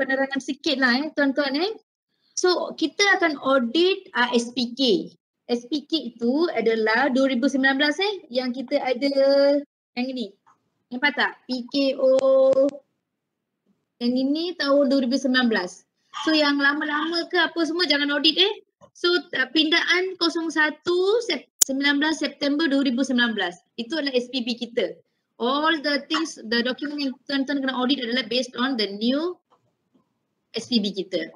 penerangan sikit lah tuan-tuan So kita akan audit SPK. SPK itu adalah 2019 yang kita ada yang ini. Nampak tak? PKO yang ini tahun 2019. So yang lama-lama ke apa semua jangan audit So pindaan 19 September 2019. Itu adalah SPB kita. All the things, the document yang tuan-tuan kena audit adalah based on the new SPB kita.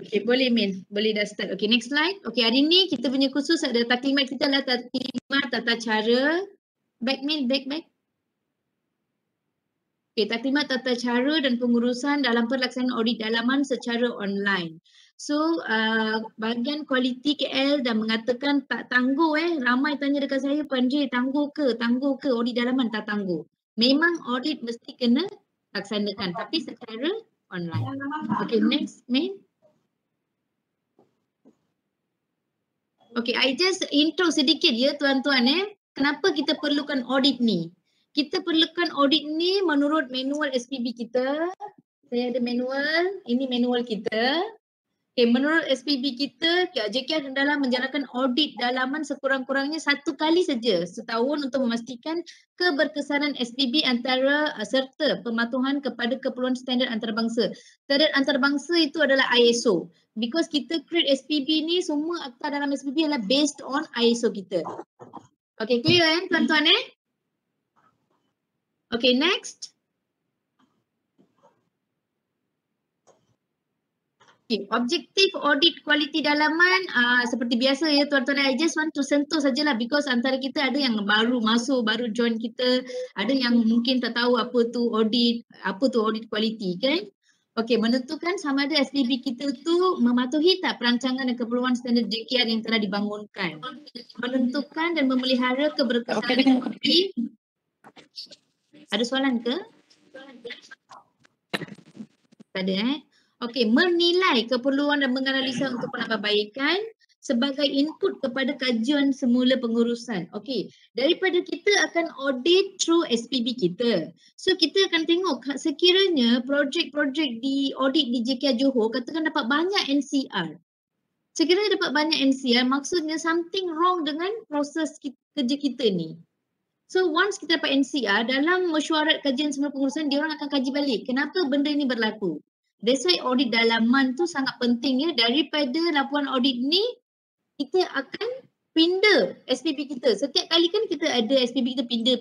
Okay, boleh Min. Boleh dah start. Okay, next slide. Okay, hari ni kita punya khusus ada taklimat kita adalah taklimat tata cara. Back Min, back. Okay, taklimat tata cara dan pengurusan dalam pelaksanaan audit dalaman secara online. So, bahagian kualiti KL dah mengatakan tak tangguh Ramai tanya dekat saya, Puan J, tangguh ke audit dalaman? Tak tangguh. Memang audit mesti kena laksanakan tapi secara online. Okay, next Min. Okay, I just intro sedikit tuan-tuan Kenapa kita perlukan audit ni? Kita perlukan audit ni menurut manual SPB kita. Saya ada manual, ini manual kita. Okay, menurut SPB kita, JKR dalam menjalankan audit dalaman sekurang-kurangnya 1 kali saja setahun untuk memastikan keberkesanan SPB antara serta pematuhan kepada keperluan standard antarabangsa. Standard antarabangsa itu adalah ISO. Because kita create SPB ni, semua akta dalam SPB adalah based on ISO kita. Okay, clear tuan-tuan Okay, next. Okay, objektif audit kualiti dalaman seperti biasa tuan-tuan, I just want to sentuh sajalah because antara kita ada yang baru masuk, baru join kita, ada yang mungkin tak tahu apa tu audit kualiti kan. Okay, menentukan sama ada SPB kita tu mematuhi tak perancangan dan keperluan standard JKR yang telah dibangunkan. Menentukan dan memelihara keberkesanan SPB. Ada soalan ke? Tak ada Okey, menilai keperluan dan menganalisa untuk penambahbaikan sebagai input kepada kajian semula pengurusan. Okey, daripada kita akan audit through SPB kita. So kita akan tengok sekiranya projek-projek di audit di JKR Johor katakan dapat banyak NCR. Sekiranya dapat banyak NCR maksudnya something wrong dengan proses kerja kita ni. So once kita dapat NCR, dalam mesyuarat kajian semula pengurusan, dia orang akan kaji balik kenapa benda ini berlaku. That's why audit dalaman tu sangat penting daripada laporan audit ni kita akan pindah SPB kita. Setiap kali kan kita ada SPB kita pindah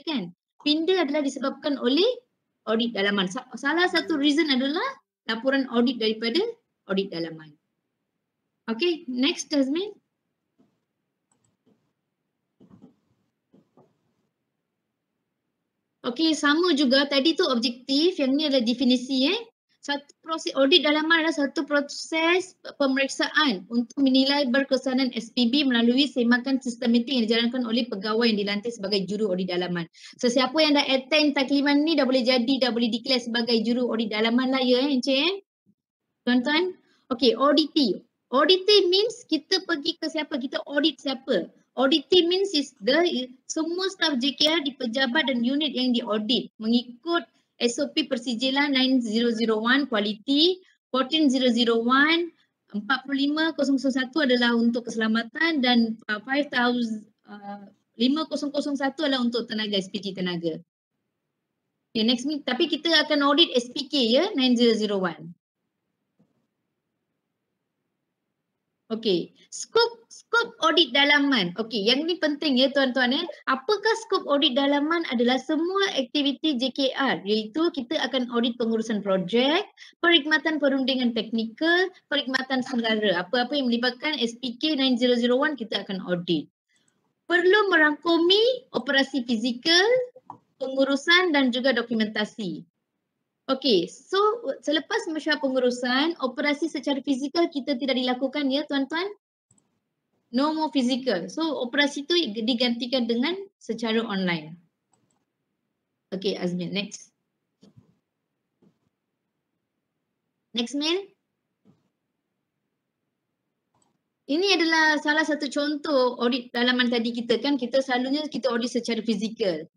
kan. Pindah adalah disebabkan oleh audit dalaman. Salah satu reason adalah laporan audit daripada audit dalaman. Okay, next Jasmine. Okay, sama juga tadi tu objektif, yang ni adalah definisi Satu proses audit dalaman adalah satu proses pemeriksaan untuk menilai berkesanan SPB melalui semakan sistematik yang dijalankan oleh pegawai yang dilantik sebagai juru audit dalaman. Sesiapa yang dah attend takliman ni dah boleh declare sebagai juru audit dalaman lah Encik Tuan-tuan. Okay, auditee. Auditee means kita pergi ke siapa, kita audit siapa. Auditee means is semua staf JKR di pejabat dan unit yang diaudit mengikut SOP Persijilan 9001 Quality, 14001, 45001 adalah untuk keselamatan dan 5001 adalah untuk tenaga, SPG tenaga. Okay, next week. Tapi kita akan audit SPK 9001. Okey, skop audit dalaman. Okey, yang ni penting tuan-tuan Apakah skop audit dalaman adalah semua aktiviti JKR, iaitu kita akan audit pengurusan projek, perkhidmatan perundingan teknikal, perkhidmatan selenggara. Apa-apa yang melibatkan SPK 9001 kita akan audit. Perlu merangkumi operasi fizikal, pengurusan dan juga dokumentasi. Okey, so selepas mesyuarat pengurusan, operasi secara fizikal kita tidak dilakukan tuan-tuan. No more physical. So operasi tu digantikan dengan secara online. Okey, Azmin, next. Next mail. Ini adalah salah satu contoh audit dalaman tadi kita kan, kita selalunya kita audit secara fizikal.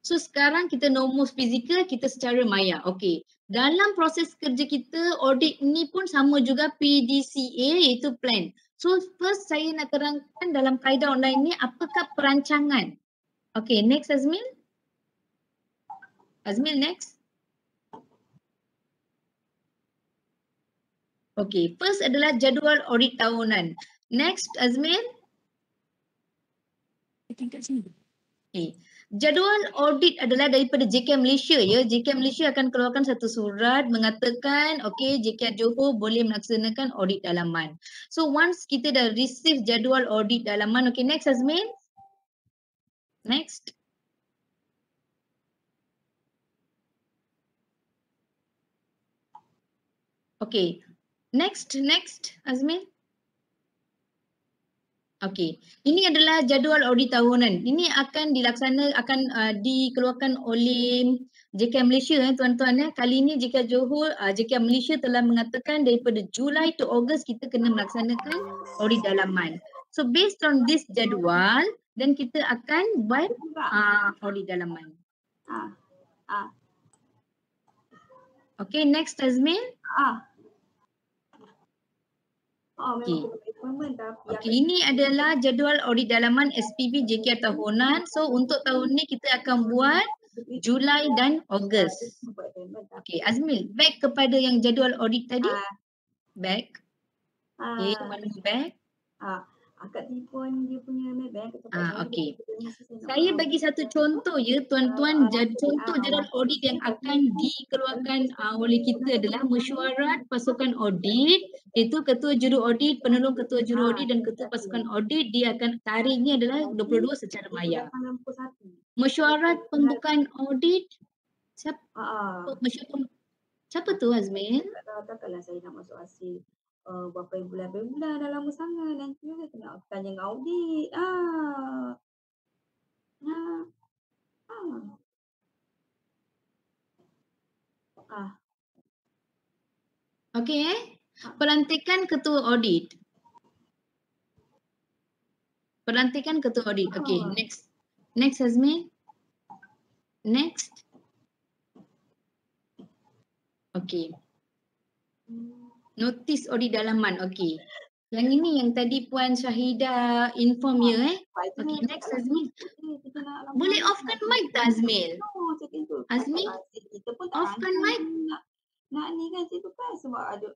So sekarang kita no more fizikal, kita secara maya. Okey. Dalam proses kerja kita, audit ni pun sama juga PDCA iaitu plan. So first saya nak terangkan dalam kaedah online ni apakah perancangan. Okey, next Azmil. Azmil next. Okey, first adalah jadual audit tahunan. Next Azmil. Okay. Jadual audit adalah daripada JK Malaysia ya. JK Malaysia akan keluarkan satu surat mengatakan okey JK Johor boleh melaksanakan audit dalaman. So once kita dah receive jadual audit dalaman, okey next Azmin. Next. Okey. Next Azmin. Okey, ini adalah jadual audit tahunan. Ini akan dikeluarkan oleh JK Malaysia tuan-tuan. Kali ini JK Johor, JK Malaysia telah mengatakan daripada Julai to Ogos kita kena melaksanakan audit dalaman. So based on this jadual dan kita akan buat audit dalaman. Okey, next Azmin. Okey, ini adalah jadual audit dalaman SPB JK tahunan. So untuk tahun ni kita akan buat Julai dan Ogos. Okey, Azmil, back kepada yang jadual audit tadi. Back. Okey, mana back? Akak telefon dia punya Maybank. Okey. Saya bagi satu contoh ya tuan-tuan, contoh jadual audit yang akan dikeluarkan oleh kita adalah mesyuarat pasukan audit, iaitu ketua juru audit, penolong ketua juru audit dan ketua pasukan audit. Dia akan tarikhnya adalah 22 secara maya. Mesyuarat pembukaan audit, siapa tu Azmin? Takkanlah saya nak masuk hasil berapa bulan dah lama sangat, nanti saya kena tanya dengan audit. Okey pelantikan ketua audit. Pelantikan ketua audit. Okey, next. Next Azmin. Next. Okey. Notis audit dalaman. Okey. Yang ini yang tadi Puan Syahidah inform ya Okey, next Azmil. Boleh offkan mic tak Azmil? Azmil, offkan mic. Nak ni kan situ kan sebab ada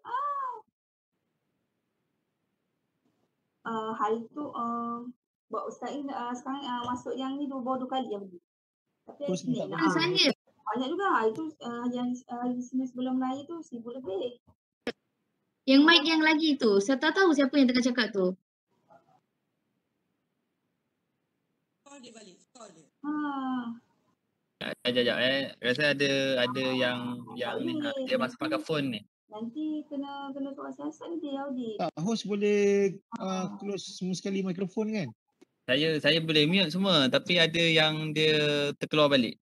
hari tu buat Ustaz sekarang masuk yang ni baru 2 kali yang pergi. Tapi Saya banyak juga hari tu yang sebelum Melayu tu 1000 lebih. Yang mic yang lagi tu, saya tak tahu siapa yang tengah cakap tu. Call dia balik, call dia. Sekejap rasa ada yang ni dia masih pakai phone ni. Nanti kena soal siasat ni dia audit. Host boleh close semua sekali mikrofon kan? Saya boleh mute semua tapi ada yang dia terkeluar balik.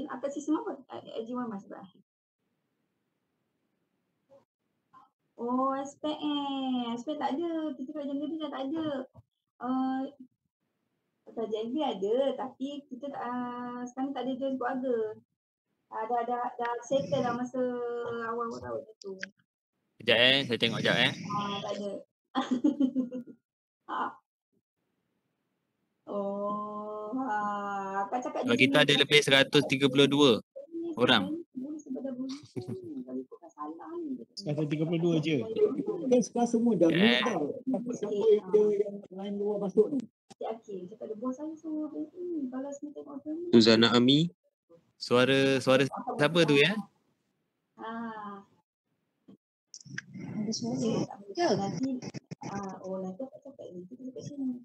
Akan sistem apa? AG1 Mas Bah. Oh, SPM. SPM tak ada. Kita kat Jangka dah tak ada. KJMB ada tapi kita sekarang tak ada join keluarga. Dah settle dah masa awal tahun tu. Sekejap saya tengok sekejap Tak ada. Akak cakap Kalau kita ada lebih 132 orang. 132 je. Kan sekarang semua dah move tau. Siapa yang dia yang lain luar masuk ni? Cik cakap ada bos saya suruh kalau saya tengok tu ni. Suzana Ami. Suara siapa tu ya? Ada suara. Nanti nanti apa cakap ni? Kita dekat sini.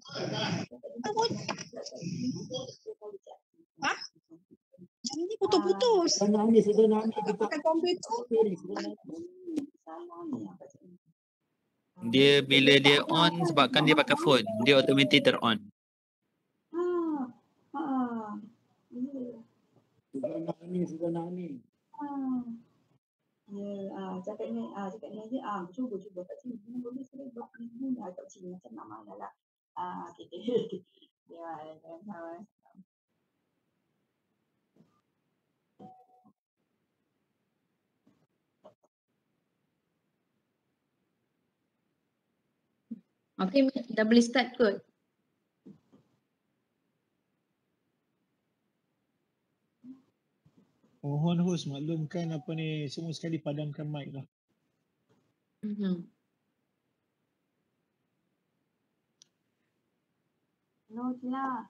Ini putus-putus. Suzana Ami Pakai komputer. Dia bila dia on sebabkan dia pakai phone, dia automatic ter-on. Suzana Ami. Ya, cakap ni aja. Cuba kat sini. Boleh saya buat ni kat sini macam nak mana lah. Okey. Ya, jangan Okay, dah boleh start kot. Mohon host maklumkan apa ni, semua sekali padamkan mic lah. No, Cina.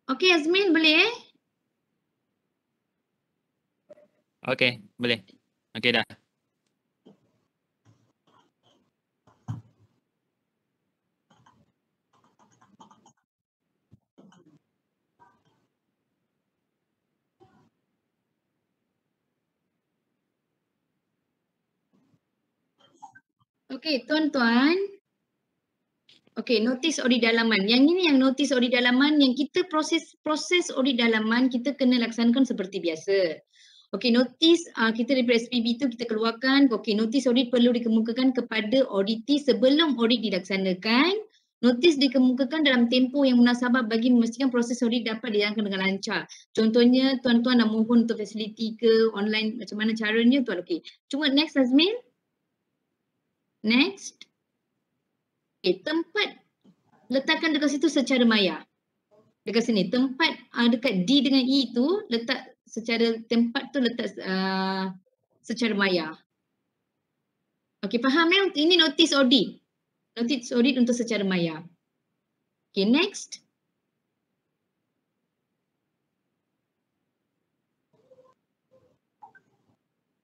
Okay Azmin, boleh Okay, boleh. Okay dah. Okay, tuan-tuan. Okay, notis audit dalaman. Yang ini yang notis audit dalaman, yang kita proses audit dalaman kita kena laksanakan seperti biasa. Okay, notis kita daripada SPB tu kita keluarkan. Okay, notis audit perlu dikemukakan kepada auditi sebelum audit dilaksanakan. Notis dikemukakan dalam tempoh yang munasabah bagi memastikan proses audit dapat dijalankan dengan lancar. Contohnya, tuan-tuan nak mohon untuk fasiliti ke online, macam mana caranya tuan. Okay, cuma next Azmin. Next. Okay, tempat letakkan dekat situ secara maya. Dekat sini, tempat dekat D dengan E tu letak secara tempat tu letak secara maya. Okay, faham ya? Ini notice audit. Notice audit untuk secara maya. Okay, next.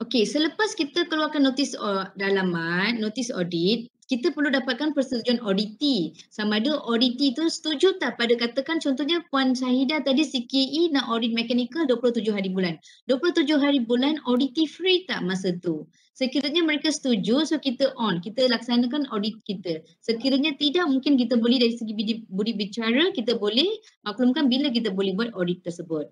Okay, selepas kita keluarkan notis dalaman, notis audit, kita perlu dapatkan persetujuan auditi. Sama ada auditi tu setuju tak pada katakan contohnya Puan Syahidah tadi CKE nak audit mechanical 27 hari bulan. 27 hari bulan auditi free tak masa tu? Sekiranya mereka setuju, so kita on, kita laksanakan audit kita. Sekiranya tidak, mungkin kita boleh dari segi budi bicara, kita boleh maklumkan bila kita boleh buat audit tersebut.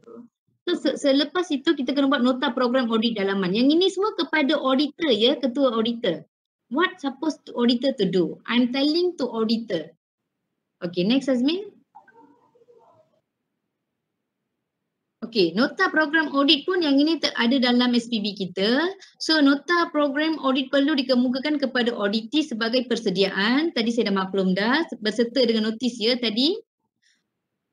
So selepas itu kita kena buat nota program audit dalaman. Yang ini semua kepada auditor ya, ketua auditor. What supposed to auditor to do? I'm telling to auditor. Okay, next Azmin. Okay, nota program audit pun yang ini ada dalam SPB kita. So nota program audit perlu dikemukakan kepada auditi sebagai persediaan. Tadi saya dah maklum dah berserta dengan notis ya tadi.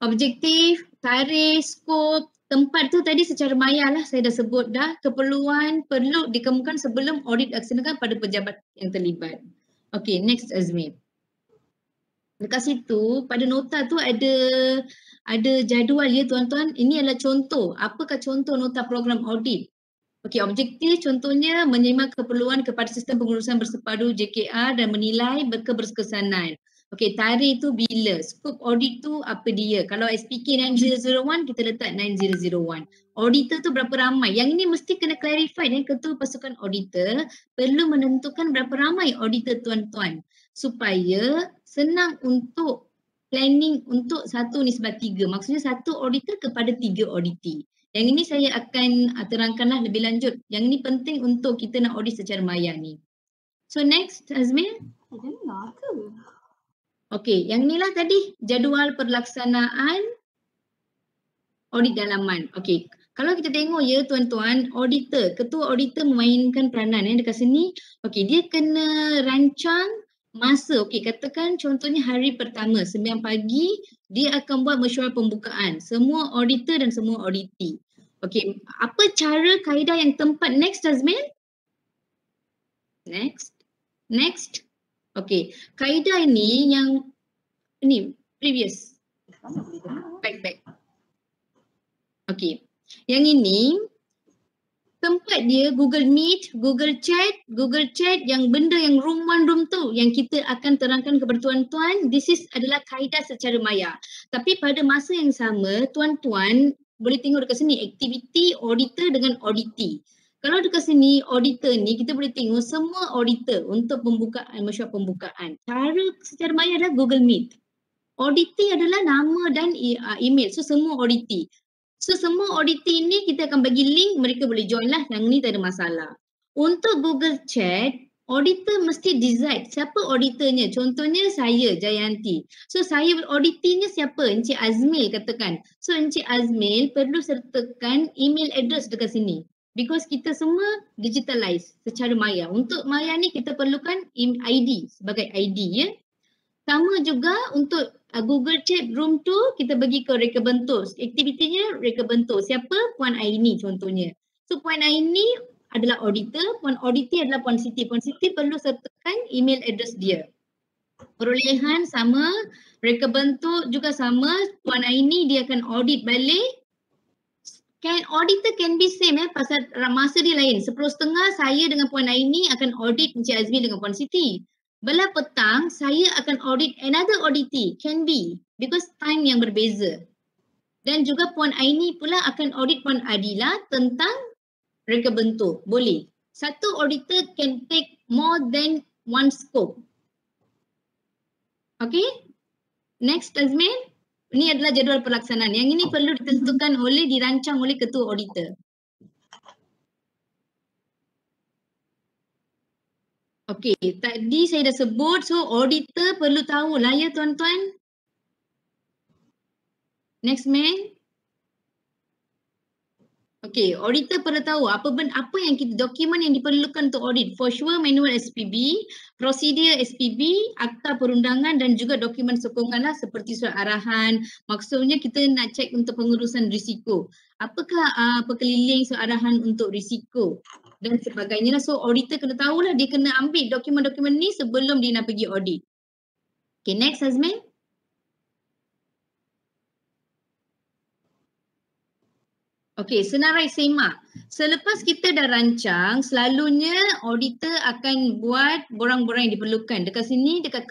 Objektif, tarikh, skop, tempat tu tadi secara maya lah saya dah sebut dah. Keperluan perlu dikemukakan sebelum audit dilaksanakan pada pejabat yang terlibat. Okay, next Azmi. Dekat situ pada nota tu ada jadual ya tuan-tuan. Ini adalah contoh. Apakah contoh nota program audit? Okey, objektif contohnya menerima keperluan kepada sistem pengurusan bersepadu JKR dan menilai keberkesanan. Okey, tarikh tu bila? Skop audit tu apa dia? Kalau SPK 9001 kita letak 9001. Auditor tu berapa ramai? Yang ini mesti kena clarify dan ketua pasukan auditor perlu menentukan berapa ramai auditor tuan-tuan supaya senang untuk planning untuk 1:3. Maksudnya satu auditor kepada 3 auditi. Yang ini saya akan terangkanlah lebih lanjut. Yang ini penting untuk kita nak audit secara maya ni. So next Azmin. Dengar ke? Okey, yang inilah tadi jadual pelaksanaan audit dalaman. Okey, kalau kita tengok ya tuan-tuan, auditor, ketua auditor memainkan peranan dekat sini. Okey, dia kena rancang masa. Okey, katakan contohnya hari pertama 9 pagi dia akan buat mesyuarat pembukaan. Semua auditor dan semua auditi. Okey, apa cara kaedah yang tempat next Azmin? Next. Okey, kaedah ini yang ni previous. Back. Okey. Yang ini tempat dia Google Meet, Google Chat yang benda yang room 1 room 2 yang kita akan terangkan kepada tuan-tuan. This is adalah kaedah secara maya. Tapi pada masa yang sama tuan-tuan boleh tengok dekat sini aktiviti auditor dengan auditi. Kalau dekat sini auditor ni kita boleh tengok semua auditor untuk pembukaan mesyuarat pembukaan. Cara secara maya adalah Google Meet. Auditi adalah nama dan email. So semua auditi. So semua auditi ni kita akan bagi link, mereka boleh join lah. Yang ni tak ada masalah. Untuk Google Chat, auditor mesti decide siapa auditornya. Contohnya saya, Jayanti. So saya auditinya siapa? Encik Azmil katakan. So Encik Azmil perlu sertakan email address dekat sini. Because kita semua digitalize secara maya. Untuk maya ni kita perlukan ID sebagai ID ya. Sama juga untuk Google Chat Room tu kita bagi ke reka bentuk. Aktivitinya reka bentuk. Siapa? Puan Aini contohnya. So Puan Aini adalah auditor, Puan Auditi adalah Puan Siti. Puan Siti perlu sertakan email address dia. Perolehan sama, reka bentuk juga sama. Puan Aini dia akan audit balik. Auditor can be same pasal masa dia lain. 10:30 saya dengan Puan Aini akan audit Encik Azmi dengan Puan Siti. Belah petang saya akan audit another auditee. Can be because time yang berbeza. Dan juga Puan Aini pula akan audit Puan Adila tentang reka bentuk. Boleh. Satu auditor can take more than one scope. Okay. Next Azmin. Ini adalah jadual pelaksanaan. Yang ini perlu ditentukan dirancang oleh ketua auditor. Okey, tadi saya dah sebut, so auditor perlu tahu lah ya tuan-tuan. Next man. Okey, auditor perlu tahu apa yang dokumen yang diperlukan untuk audit. For sure manual SPB, prosedur SPB, akta perundangan dan juga dokumen sokongan lah seperti surat arahan. Maksudnya kita nak cek untuk pengurusan risiko. Apakah perkeliling surat arahan untuk risiko dan sebagainya lah. So auditor kena tahulah dia kena ambil dokumen-dokumen ni sebelum dia nak pergi audit. Okay, next Azmin. Okey, senarai semak. Selepas kita dah rancang, selalunya auditor akan buat borang-borang yang diperlukan. Dekat sini, dekat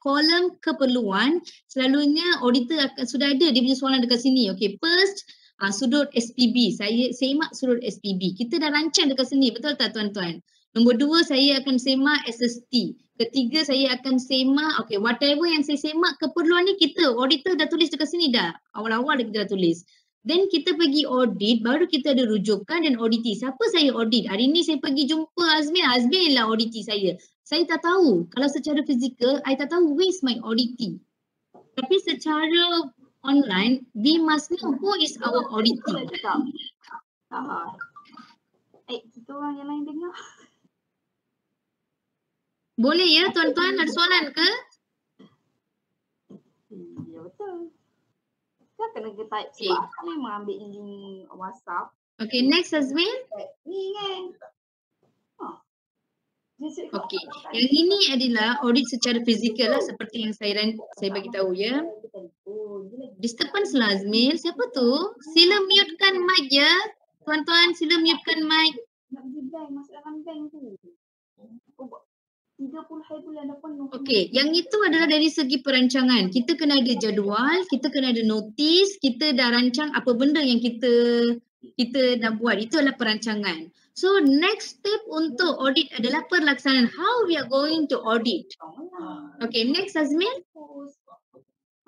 kolom keperluan, selalunya auditor akan sudah ada dia punya soalan dekat sini. Okey, first sudut SPB. Saya semak sudut SPB. Kita dah rancang dekat sini, betul tak tuan-tuan? Nombor 2, saya akan semak SST. Ketiga, saya akan semak, okey, whatever yang saya semak keperluan ni kita, auditor dah tulis dekat sini dah. Awal-awal kita dah tulis. Then kita pergi audit, baru kita ada rujukan dan auditi. Siapa saya audit? Hari ni saya pergi jumpa Azmin. Azmin lah auditi saya. Saya tak tahu. Kalau secara fizikal, I tak tahu who is my auditi. Tapi secara online, we must know who is our auditi. Kita orang yang lain dengar. Boleh ya tuan-tuan, ada soalan ke? Ya betul. Kita kena type sebab aku memang ambil link WhatsApp. Okay, next Azmin. Ni kan. Okay, yang ini adalah audit secara fizikal lah seperti yang saya bagi tahu ya. Disturbance lah Azmin. Siapa tu? Sila mutekan mic ya. Tuan-tuan sila mutekan mic. Nak pergi bank, masuk dalam bank tu. 30 hari bulan dah penuh. Okey, yang itu adalah dari segi perancangan. Kita kena ada jadual, kita kena ada notis, kita dah rancang apa benda yang kita nak buat. Itu adalah perancangan. So next step untuk audit adalah pelaksanaan. How we are going to audit. Okay, next Azmin.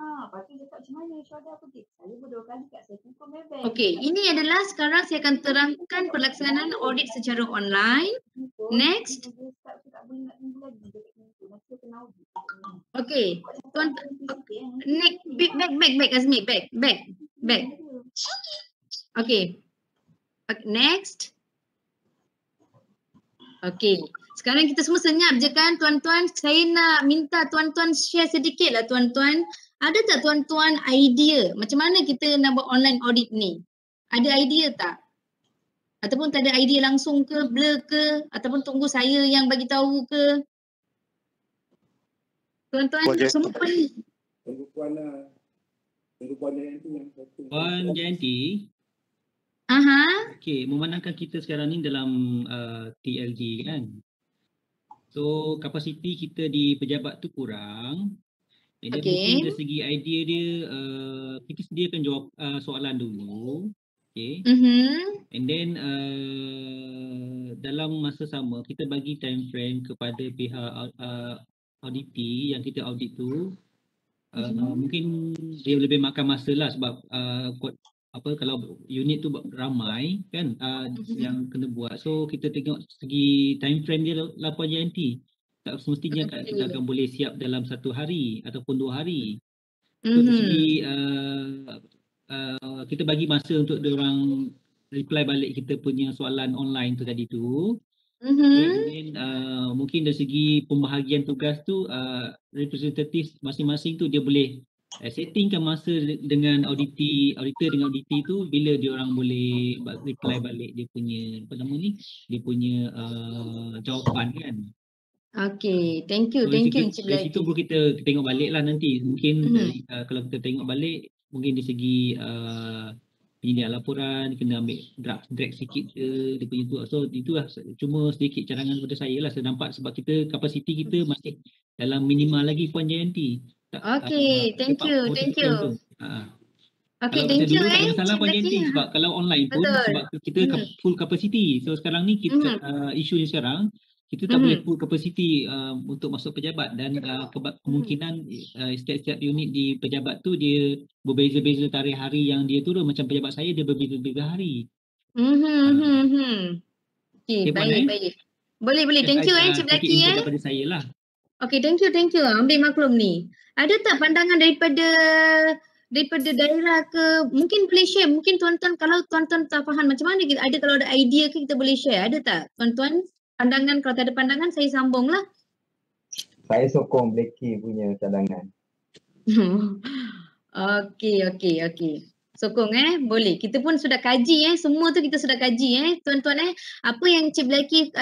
Lepas tu cakap macam mana syurga aku cik. Saya berdua kali kat saya tutup bebek. Okay, ini adalah sekarang saya akan terangkan pelaksanaan audit secara online. Next. Okay, tuan next back Azmi, back. Okay. Next. Okay. Sekarang kita semua senyap je kan tuan-tuan. Saya nak minta tuan-tuan share sedikit lah tuan-tuan. Ada tak tuan-tuan idea macam mana kita nak buat online audit ni? Ada idea tak? Ataupun tak ada idea langsung ke, blur ke? Ataupun tunggu saya yang bagi tahu ke? Tuan-tuan semua pening. Puan Jayanti. Aha. Okey, memandangkan kita sekarang ni dalam TLG kan. So kapasiti kita di pejabat tu kurang. Jadi mungkin dari segi idea dia kita sediakan jawab soalan dulu. Okay. And then dalam masa sama kita bagi time frame kepada pihak auditi yang kita audit tu. Mungkin dia lebih makan masa lah sebab kalau unit tu ramai kan yang kena buat. So kita tengok segi time frame dia 8 JNT. Tak semestinya kita akan boleh siap dalam 1 hari ataupun 2 hari. So dari segi kita bagi masa untuk diorang reply balik kita punya soalan online tu tadi tu. Okay, mungkin dari segi pembahagian tugas tu representatif masing-masing tu dia boleh settingkan masa dengan auditor dengan auditi tu bila dia orang boleh reply balik dia punya dia punya jawapan kan. Okay, thank you Dari Encik dari situ Blacky. pun kita tengok balik lah nanti. Mungkin kalau kita tengok balik mungkin dari segi penyediaan laporan kena ambil drag sikit dia punya tu. So itulah cuma sedikit cadangan pada saya lah. Saya nampak sebab kita kapasiti kita masih dalam minimal lagi Puan Jayanti. Okay, thank you. Okay, Okay, kalau thank you dulu tak ada masalah Encik Puan Blacky. Jayanti sebab kalau online pun Betul. sebab kita full capacity. So sekarang ni kita isunya sekarang kita tak boleh full capacity untuk masuk pejabat dan kemungkinan setiap unit di pejabat tu dia berbeza-beza tarikh hari yang dia turun. Macam pejabat saya dia berbeza-beza hari. Okay, Puan, baik. Boleh. Thank you Encik sedikit Blacky input daripada saya lah. Okay, thank you. Ambil maklum ni. Ada tak pandangan daripada daerah ke, mungkin boleh share, mungkin tuan-tuan kalau tuan-tuan tak faham macam mana kita ada, kalau ada idea ke kita boleh share, ada tak tuan-tuan pandangan? Kalau tak ada pandangan saya sambung lah. Saya sokong Blacky punya cadangan. Okay. Sokong boleh. Kita pun sudah kaji semua tu kita sudah kaji tuan-tuan apa yang Encik Blacky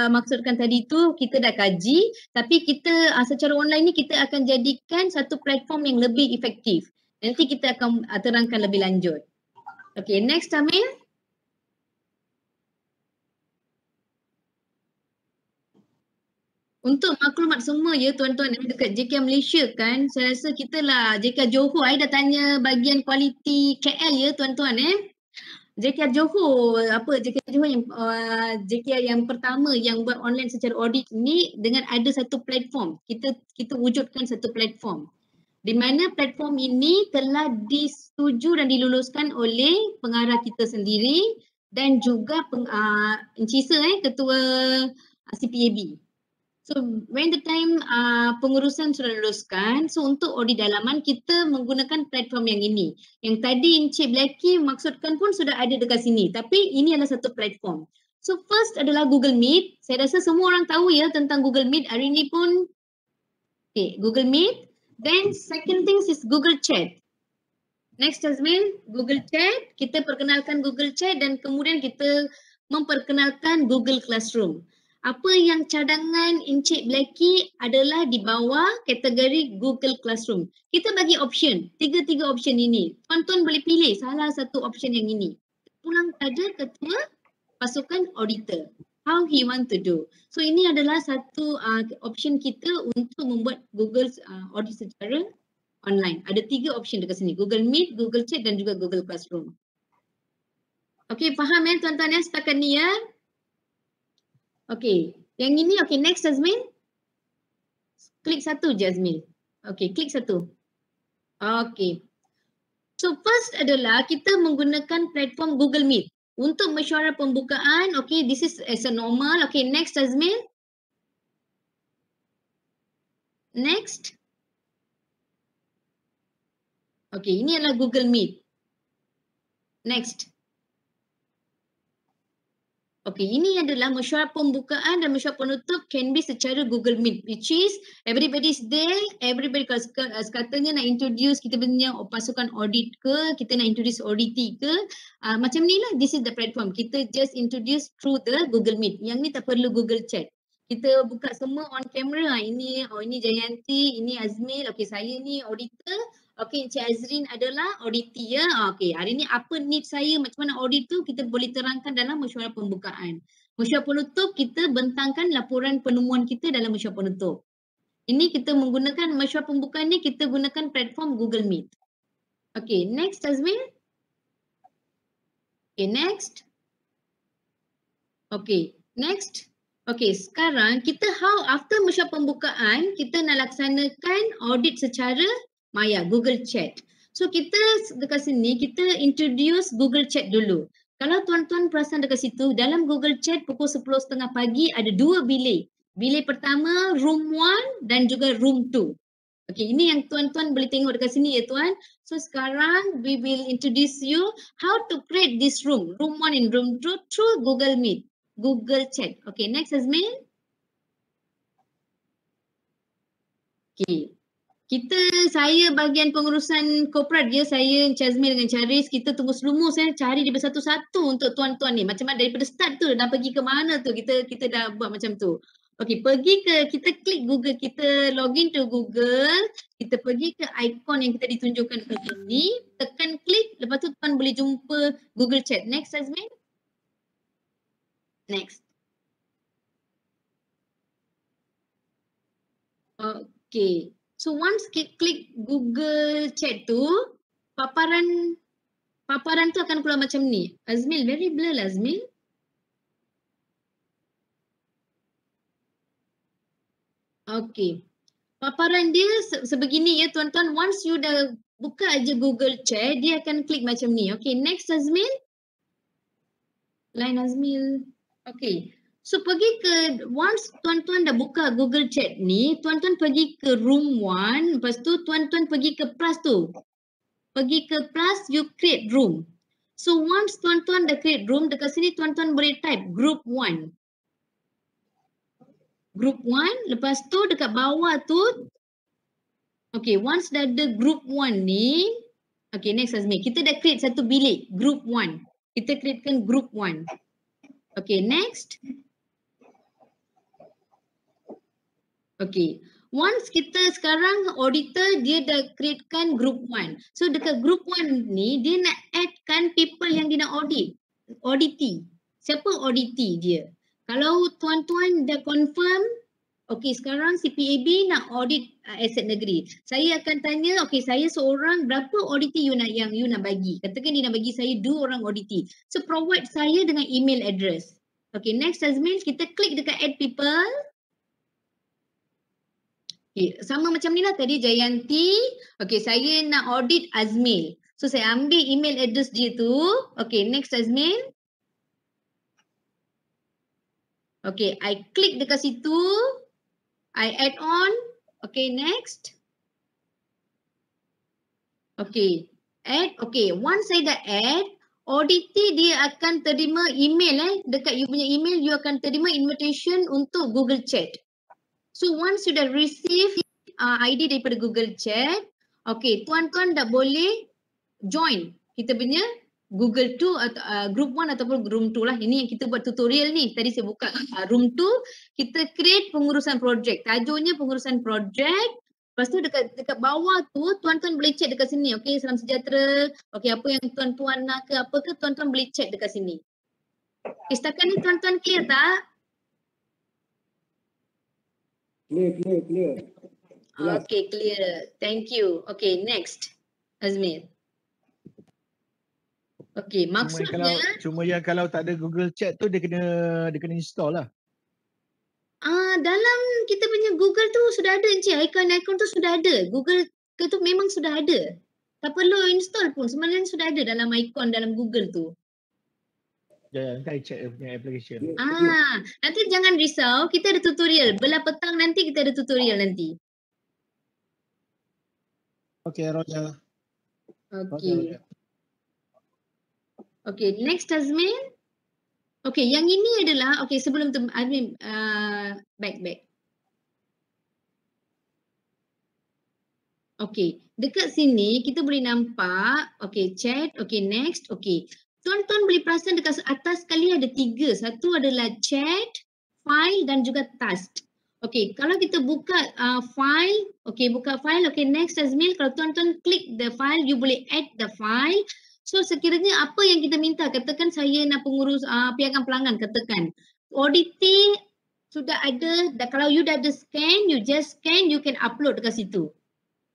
maksudkan tadi tu kita dah kaji, tapi kita secara online ni kita akan jadikan satu platform yang lebih efektif. Nanti kita akan terangkan lebih lanjut. Okay, next Amil. Untuk maklumat semua ya tuan-tuan dekat JK Malaysia kan, saya rasa kita lah JK Johor dah tanya bahagian kualiti KL ya tuan-tuan JK Johor JK Johor yang JK yang pertama yang buat online secara audit ni dengan ada satu platform. Kita wujudkan satu platform di mana platform ini telah disetujui dan diluluskan oleh pengarah kita sendiri dan juga Encik Isa ketua CPAB. So when the time pengurusan sudah luluskan, so untuk audit dalaman kita menggunakan platform yang ini. Yang tadi Encik Blacky maksudkan pun sudah ada dekat sini, tapi ini adalah satu platform. So first adalah Google Meet. Saya rasa semua orang tahu ya tentang Google Meet. Hari ini pun Google Meet. Then second thing is Google Chat. Next Jasmine, Google Chat. Kita perkenalkan Google Chat dan kemudian kita memperkenalkan Google Classroom. Apa yang cadangan Encik Blacky adalah di bawah kategori Google Classroom. Kita bagi option, tiga option ini. Tuan-tuan boleh pilih salah satu option yang ini. Pulang pada ketua pasukan auditor. How he want to do. So ini adalah satu option kita untuk membuat Google audit secara online. Ada 3 option dekat sini. Google Meet, Google Chat dan juga Google Classroom. Okay, faham tuan-tuan setakat ni ya? Okay, yang ini next Jasmine. Klik satu Jasmine. Okay, klik satu. Okay. So first adalah kita menggunakan platform Google Meet. Untuk mesyuarat pembukaan, okay, this is as a normal. Okay, next Jasmine. Next. Okay, ini adalah Google Meet. Next. Okay, ini adalah mesyuarat pembukaan dan mesyuarat penutup can be secara Google Meet, which is everybody's there, everybody kalau sekatanya nak introduce kita punya pasukan audit ke, kita nak introduce auditi ke, macam ni lah, this is the platform. Kita just introduce through the Google Meet. Yang ni tak perlu Google Chat. Kita buka semua on camera, ini Jayanti, ini Azmil, okay saya ni auditor. Okay, Encik Azrin adalah auditi ya. Okay, hari ni apa need saya, macam mana audit tu kita boleh terangkan dalam mesyuarat pembukaan. Mesyuarat penutup kita bentangkan laporan penemuan kita dalam mesyuarat penutup. Ini kita menggunakan mesyuarat pembukaan ni kita gunakan platform Google Meet. Okay, next Azmin. Okay, next. Okay, next. Okay, sekarang kita after mesyuarat pembukaan kita nak laksanakan audit secara Maya, Google Chat. So kita dekat sini kita introduce Google Chat dulu. Kalau tuan-tuan perasan dekat situ, dalam Google Chat pukul 10.30 pagi ada 2 bilik. Bilik pertama room 1 dan juga room 2. Okey, ini yang tuan-tuan boleh tengok dekat sini ya tuan. So sekarang we will introduce you how to create this room 1 and room 2 through Google Meet, Google Chat. Okay, next Azmin. Okay. Saya bahagian pengurusan korporat dia, saya Chazmil dengan Charis, kita tunggu selumus cari dia bersatu-satu untuk tuan-tuan ni. Macam mana daripada start tu nak pergi ke mana tu, kita dah buat macam tu. Okey, kita klik Google, kita login to Google, kita pergi ke ikon yang kita ditunjukkan kat sini, tekan klik, lepas tu tuan boleh jumpa Google Chat. Next Azmin. Next. Okey. So once klik Google Chat tu, paparan tu akan keluar macam ni. Azmil, very blur lah Azmil. Okey. Paparan dia sebegini ya tuan-tuan. Once you dah buka aja Google Chat, dia akan klik macam ni. Okey, next Azmil. Line Azmil. Okey. So pergi ke, once tuan-tuan dah buka Google Chat ni, tuan-tuan pergi ke room 1, lepas tu tuan-tuan pergi ke plus tu. Pergi ke plus, you create room. So once tuan-tuan dah create room, dekat sini tuan-tuan boleh type group 1. Group 1, lepas tu dekat bawah tu, okay, once dah ada group 1 ni, okay next Azmi, kita dah create satu bilik, group 1. Kita createkan group 1. Okay, next. Okay, once kita sekarang auditor dia dah createkan group 1. So dekat group 1 ni dia nak addkan people yang dia nak auditi. Siapa auditi dia? Kalau tuan-tuan dah confirm, okay sekarang CPAB nak audit aset negeri. Saya akan tanya, okay saya seorang, berapa auditi you nak bagi? Katakan dia nak bagi saya 2 orang auditi. So provide saya dengan email address. Okay, next Azmin, kita klik dekat add people. Okay, sama macam ni lah tadi Jayanti. Okay, saya nak audit Azmil. So saya ambil email address dia tu. Okay, next Azmil. Okay, I klik dekat situ. I add on. Okay, next. Okay, add. Okay, once saya dah add, auditi dia akan terima email dekat you punya email, you akan terima invitation untuk Google Chat. So once you dah receive ID daripada Google Chat, okay, tuan-tuan dah boleh join kita punya Google 2 atau group 1 ataupun room 2 lah. Ini yang kita buat tutorial ni. Tadi saya buka room 2, kita create pengurusan projek. Tajuknya pengurusan projek. Lepas tu dekat bawah tu tuan-tuan boleh chat dekat sini. Okay, salam sejahtera. Okay, apa yang tuan-tuan nak ke apa ke, tuan-tuan boleh chat dekat sini. Okay, setakat ni tuan-tuan clear tak? Clear. Okay, clear. Thank you. Okay, next. Azmir. Okay, maksudnya Cuma yang kalau tak ada Google Chat tu dia kena install lah. Dalam kita punya Google tu sudah ada Encik. Ikon-ikon tu sudah ada. Google ke tu memang sudah ada. Tak perlu install pun. Sebenarnya sudah ada dalam ikon dalam Google tu. Ya, nanti I check dia punya application. Nanti jangan risau, kita ada tutorial. Belah petang nanti kita ada tutorial nanti. Okay, Roger. Okay. Okay, next Azmin. Okay, yang ini adalah, okay sebelum tu Azmin, back. Okay, dekat sini kita boleh nampak, okay chat, okay next, okay. Tuan-tuan boleh perasan dekat atas sekali ada 3. Satu adalah chat, file dan juga task. Okay, kalau kita buka file, okay buka file, okay next Azmil, kalau tuan-tuan klik the file, you boleh add the file. So sekiranya apa yang kita minta, katakan saya nak pengurus piagam pelanggan, katakan. Auditing sudah ada, kalau you dah ada scan, you just scan, you can upload dekat situ.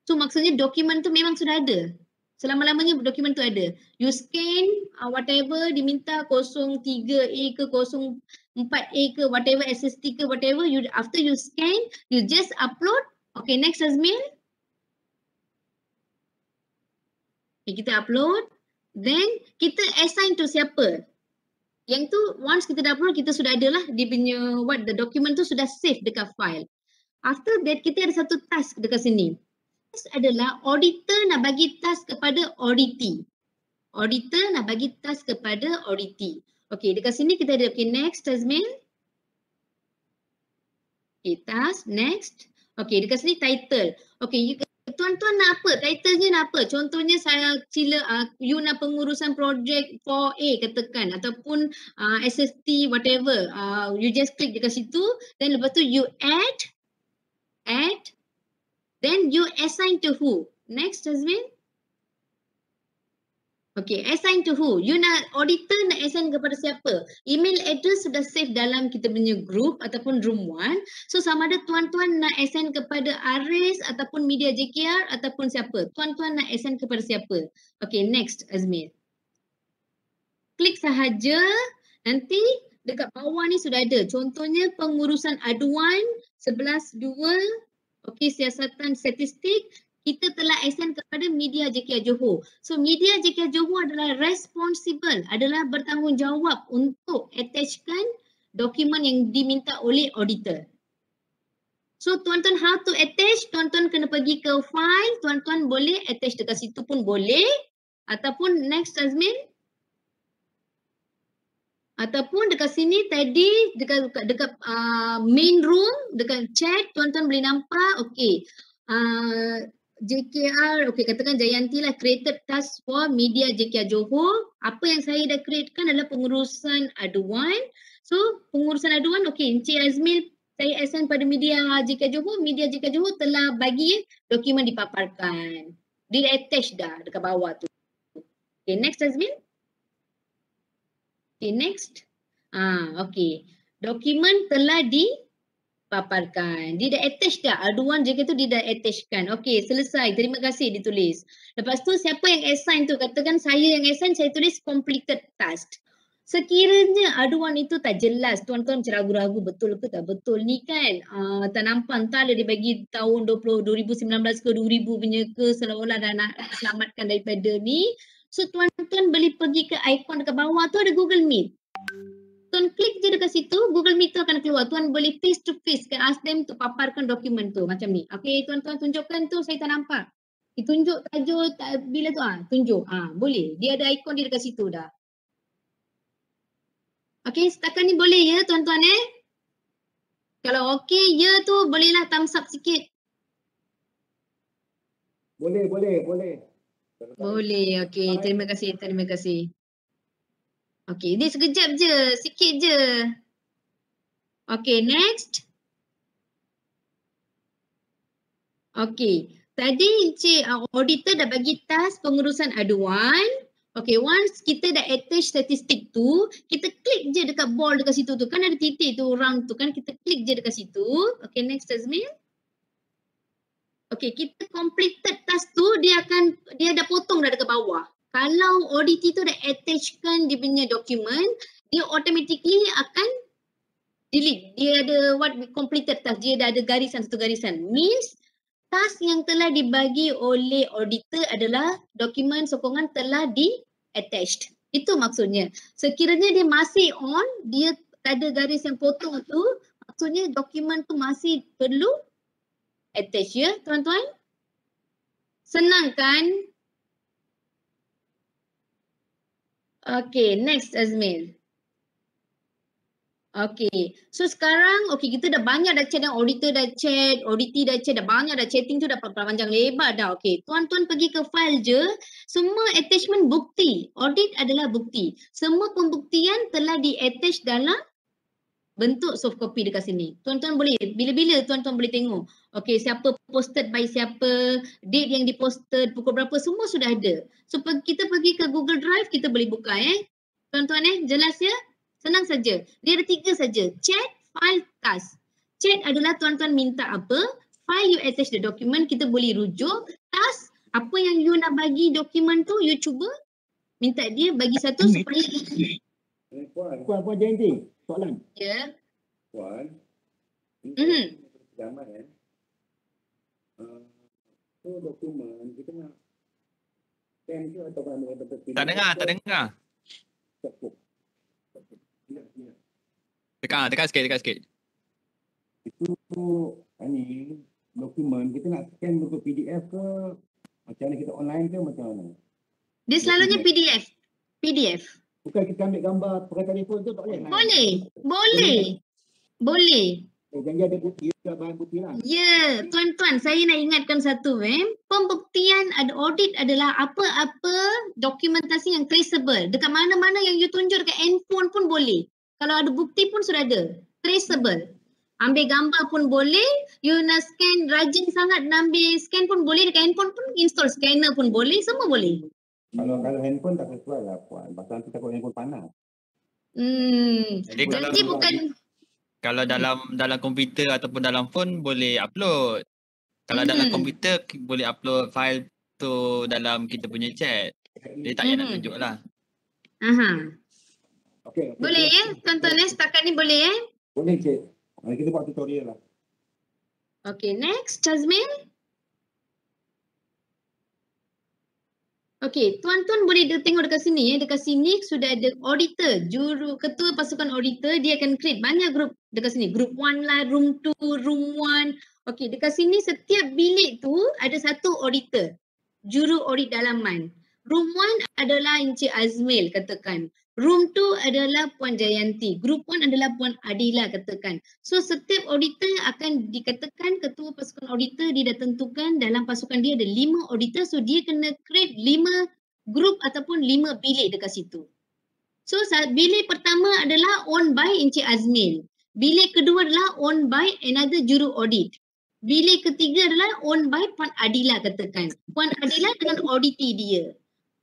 So maksudnya dokumen tu memang sudah ada. Selama-lamanya dokumen tu ada. You scan whatever diminta 03A ke 04A ke whatever SST ke whatever, you after you scan, you just upload. Okay, next Azmil. Okay, kita upload. Then kita assign to siapa? Yang tu once kita dah upload, kita sudah ada lah dia punya the document tu sudah save dekat file. After that kita ada satu task dekat sini. Task adalah auditor nak bagi task kepada auditee. Auditor nak bagi task kepada auditee. Okay, dekat sini kita ada next Tazmin. Okay, task next. Okay, dekat sini title. Okay, tuan-tuan nak apa? Title-nya nak apa? Contohnya saya you nak pengurusan projek 4A katakan ataupun SST whatever. You just click dekat situ, then lepas tu you add, then you assign to who? Next Tazmin. Okay, assign to who? You nak auditor nak assign kepada siapa? Email address sudah save dalam kita punya group ataupun room 1. So sama ada tuan-tuan nak assign kepada Aris ataupun media JKR ataupun siapa? Tuan-tuan nak assign kepada siapa? Okay, next Azmir. Klik sahaja, nanti dekat bawah ni sudah ada. Contohnya pengurusan aduan 11.2. Okay, siasatan statistik. Kita telah assign kepada media JKR Johor. So media JKR Johor adalah responsible, adalah bertanggungjawab untuk attachkan dokumen yang diminta oleh auditor. So tuan-tuan how to attach? Tuan-tuan kena pergi ke file, tuan-tuan boleh attach dekat situ pun boleh. Ataupun next Azmin. Ataupun dekat sini tadi dekat main room, dekat chat tuan-tuan boleh nampak. Okay. JKR, okay katakan Jayanti lah created task for media JKR Johor. Apa yang saya dah createkan adalah pengurusan aduan. So pengurusan aduan, okay Encik Azmil saya assign pada media JKR Johor. Media JKR Johor telah bagi dokumen dipaparkan. Dia attach dah dekat bawah tu. Okay next Azmil. Okay next. Okay. Dokumen telah dipaparkan. Dia dah attach dah. Aduan JKR tu dia dah attachkan. Okay, selesai. Terima kasih ditulis. Lepas tu siapa yang assign tu? Katakan saya yang assign, saya tulis completed task. Sekiranya aduan itu tak jelas, tuan-tuan ragu-ragu betul ke tak betul ni kan? Tak nampak entah dia bagi tahun 2019 ke 2000 punya ke seolah-olah dah nak selamatkan daripada ni. So tuan-tuan boleh pergi ke ikon dekat bawah tu ada Google Meet. Tuan klik je dekat situ, Google Meet tu akan keluar. Tuan boleh face to face, can ask them to paparkan dokumen tu macam ni. Okay, tuan-tuan tunjukkan tu, saya tak nampak. Tunjuk tajuk bila tu tunjuk. Boleh. Dia ada ikon dia dekat situ dah. Okay, setakat ni boleh ya tuan-tuan Kalau okey ya tu bolehlah thumbs up sikit. Boleh. Boleh, okey. Terima kasih. Okey, ni sekejap je, sikit je. Okey, next. Okey, tadi Encik auditor dah bagi task pengurusan aduan. Okey, once kita dah attach statistik tu, kita klik je dekat ball dekat situ tu. Kan ada titik tu orang tu kan, kita klik je dekat situ. Okey, next Azmil. Okey, kita completed task tu, dia dah potong dah dekat bawah. Kalau auditee tu dah attachkan dia punya dokumen, dia automatically akan delete. Dia ada completed task, dia dah ada satu garisan. Means task yang telah dibagi oleh auditor adalah dokumen sokongan telah di-attached. Itu maksudnya. Sekiranya dia masih on, dia tak ada garis yang potong tu, maksudnya dokumen tu masih perlu attach ya tuan-tuan. Senang kan? Okay, next Azmil. Okay, so sekarang kita dah banyak dah chat, auditor dah chat, auditee dah chat, dah banyak dah chatting tu dah panjang lebar dah. Okay, tuan-tuan pergi ke file je, semua attachment bukti, audit adalah bukti. Semua pembuktian telah di-attach dalam bentuk soft copy dekat sini. Tuan-tuan boleh, bila-bila tuan-tuan boleh tengok. Okay, siapa posted by siapa, date yang diposted, pukul berapa, semua sudah ada. So kita pergi ke Google Drive, kita boleh buka Tuan-tuan jelas ya? Senang saja. Dia ada 3 saja. Chat, file, task. Chat adalah tuan-tuan minta apa, file you attach the document, kita boleh rujuk. Task, apa yang you nak bagi dokumen tu, you cuba minta dia bagi satu supaya Puan Jayanti, soalan. ya. Puan, zaman tu dokumen kita nak Tak dengar, tak dengar. Dekat sikit. Itu ni dokumen kita nak scan bentuk PDF ke macam mana, kita online ke macam mana? Dia selalunya PDF. Bukan kita ambil gambar pakai telefon tu tak boleh? Boleh. Jangan ada bukti ke, bahan bukti lah. Ya, tuan-tuan, saya nak ingatkan satu, pembuktian audit adalah apa-apa dokumentasi yang traceable. Dekat mana-mana yang you tunjuk dekat handphone pun boleh. Kalau ada bukti pun sudah ada. Traceable. Ambil gambar pun boleh, you nak scan, rajin sangat nak ambil scan pun boleh, dekat handphone pun install scanner pun boleh, semua boleh. Kalau handphone tak sesuai lah puan. Pasal nanti takut handphone panas. Jadi Jadi bukan kalau dalam komputer ataupun dalam phone boleh upload. Kalau dalam komputer boleh upload file tu dalam kita punya chat. Dia tak payah nak tunjuk lah. Okay. Boleh tuan-tuan setakat ni boleh Boleh cik. Mari kita buat tutorial lah. Okay, next Jazmil. Okay, tuan-tuan boleh tengok dekat sini dekat sini sudah ada auditor, ketua pasukan auditor, dia akan create banyak group dekat sini. Group 1 lah, room 2, room 1. Okay, dekat sini setiap bilik tu ada satu auditor, juru audit dalaman. Room 1 adalah Encik Azmil katakan. Room 2 adalah Puan Jayanti. Group 1 adalah Puan Adila katakan. So setiap auditor akan dikatakan ketua pasukan auditor, dia dah tentukan dalam pasukan dia ada 5 auditor. So dia kena create 5 group ataupun 5 bilik dekat situ. So bilik pertama adalah owned by Encik Azmil. Bilik kedua adalah owned by another juru audit. Bilik ketiga adalah owned by Puan Adila katakan. Puan Adila dengan auditi dia.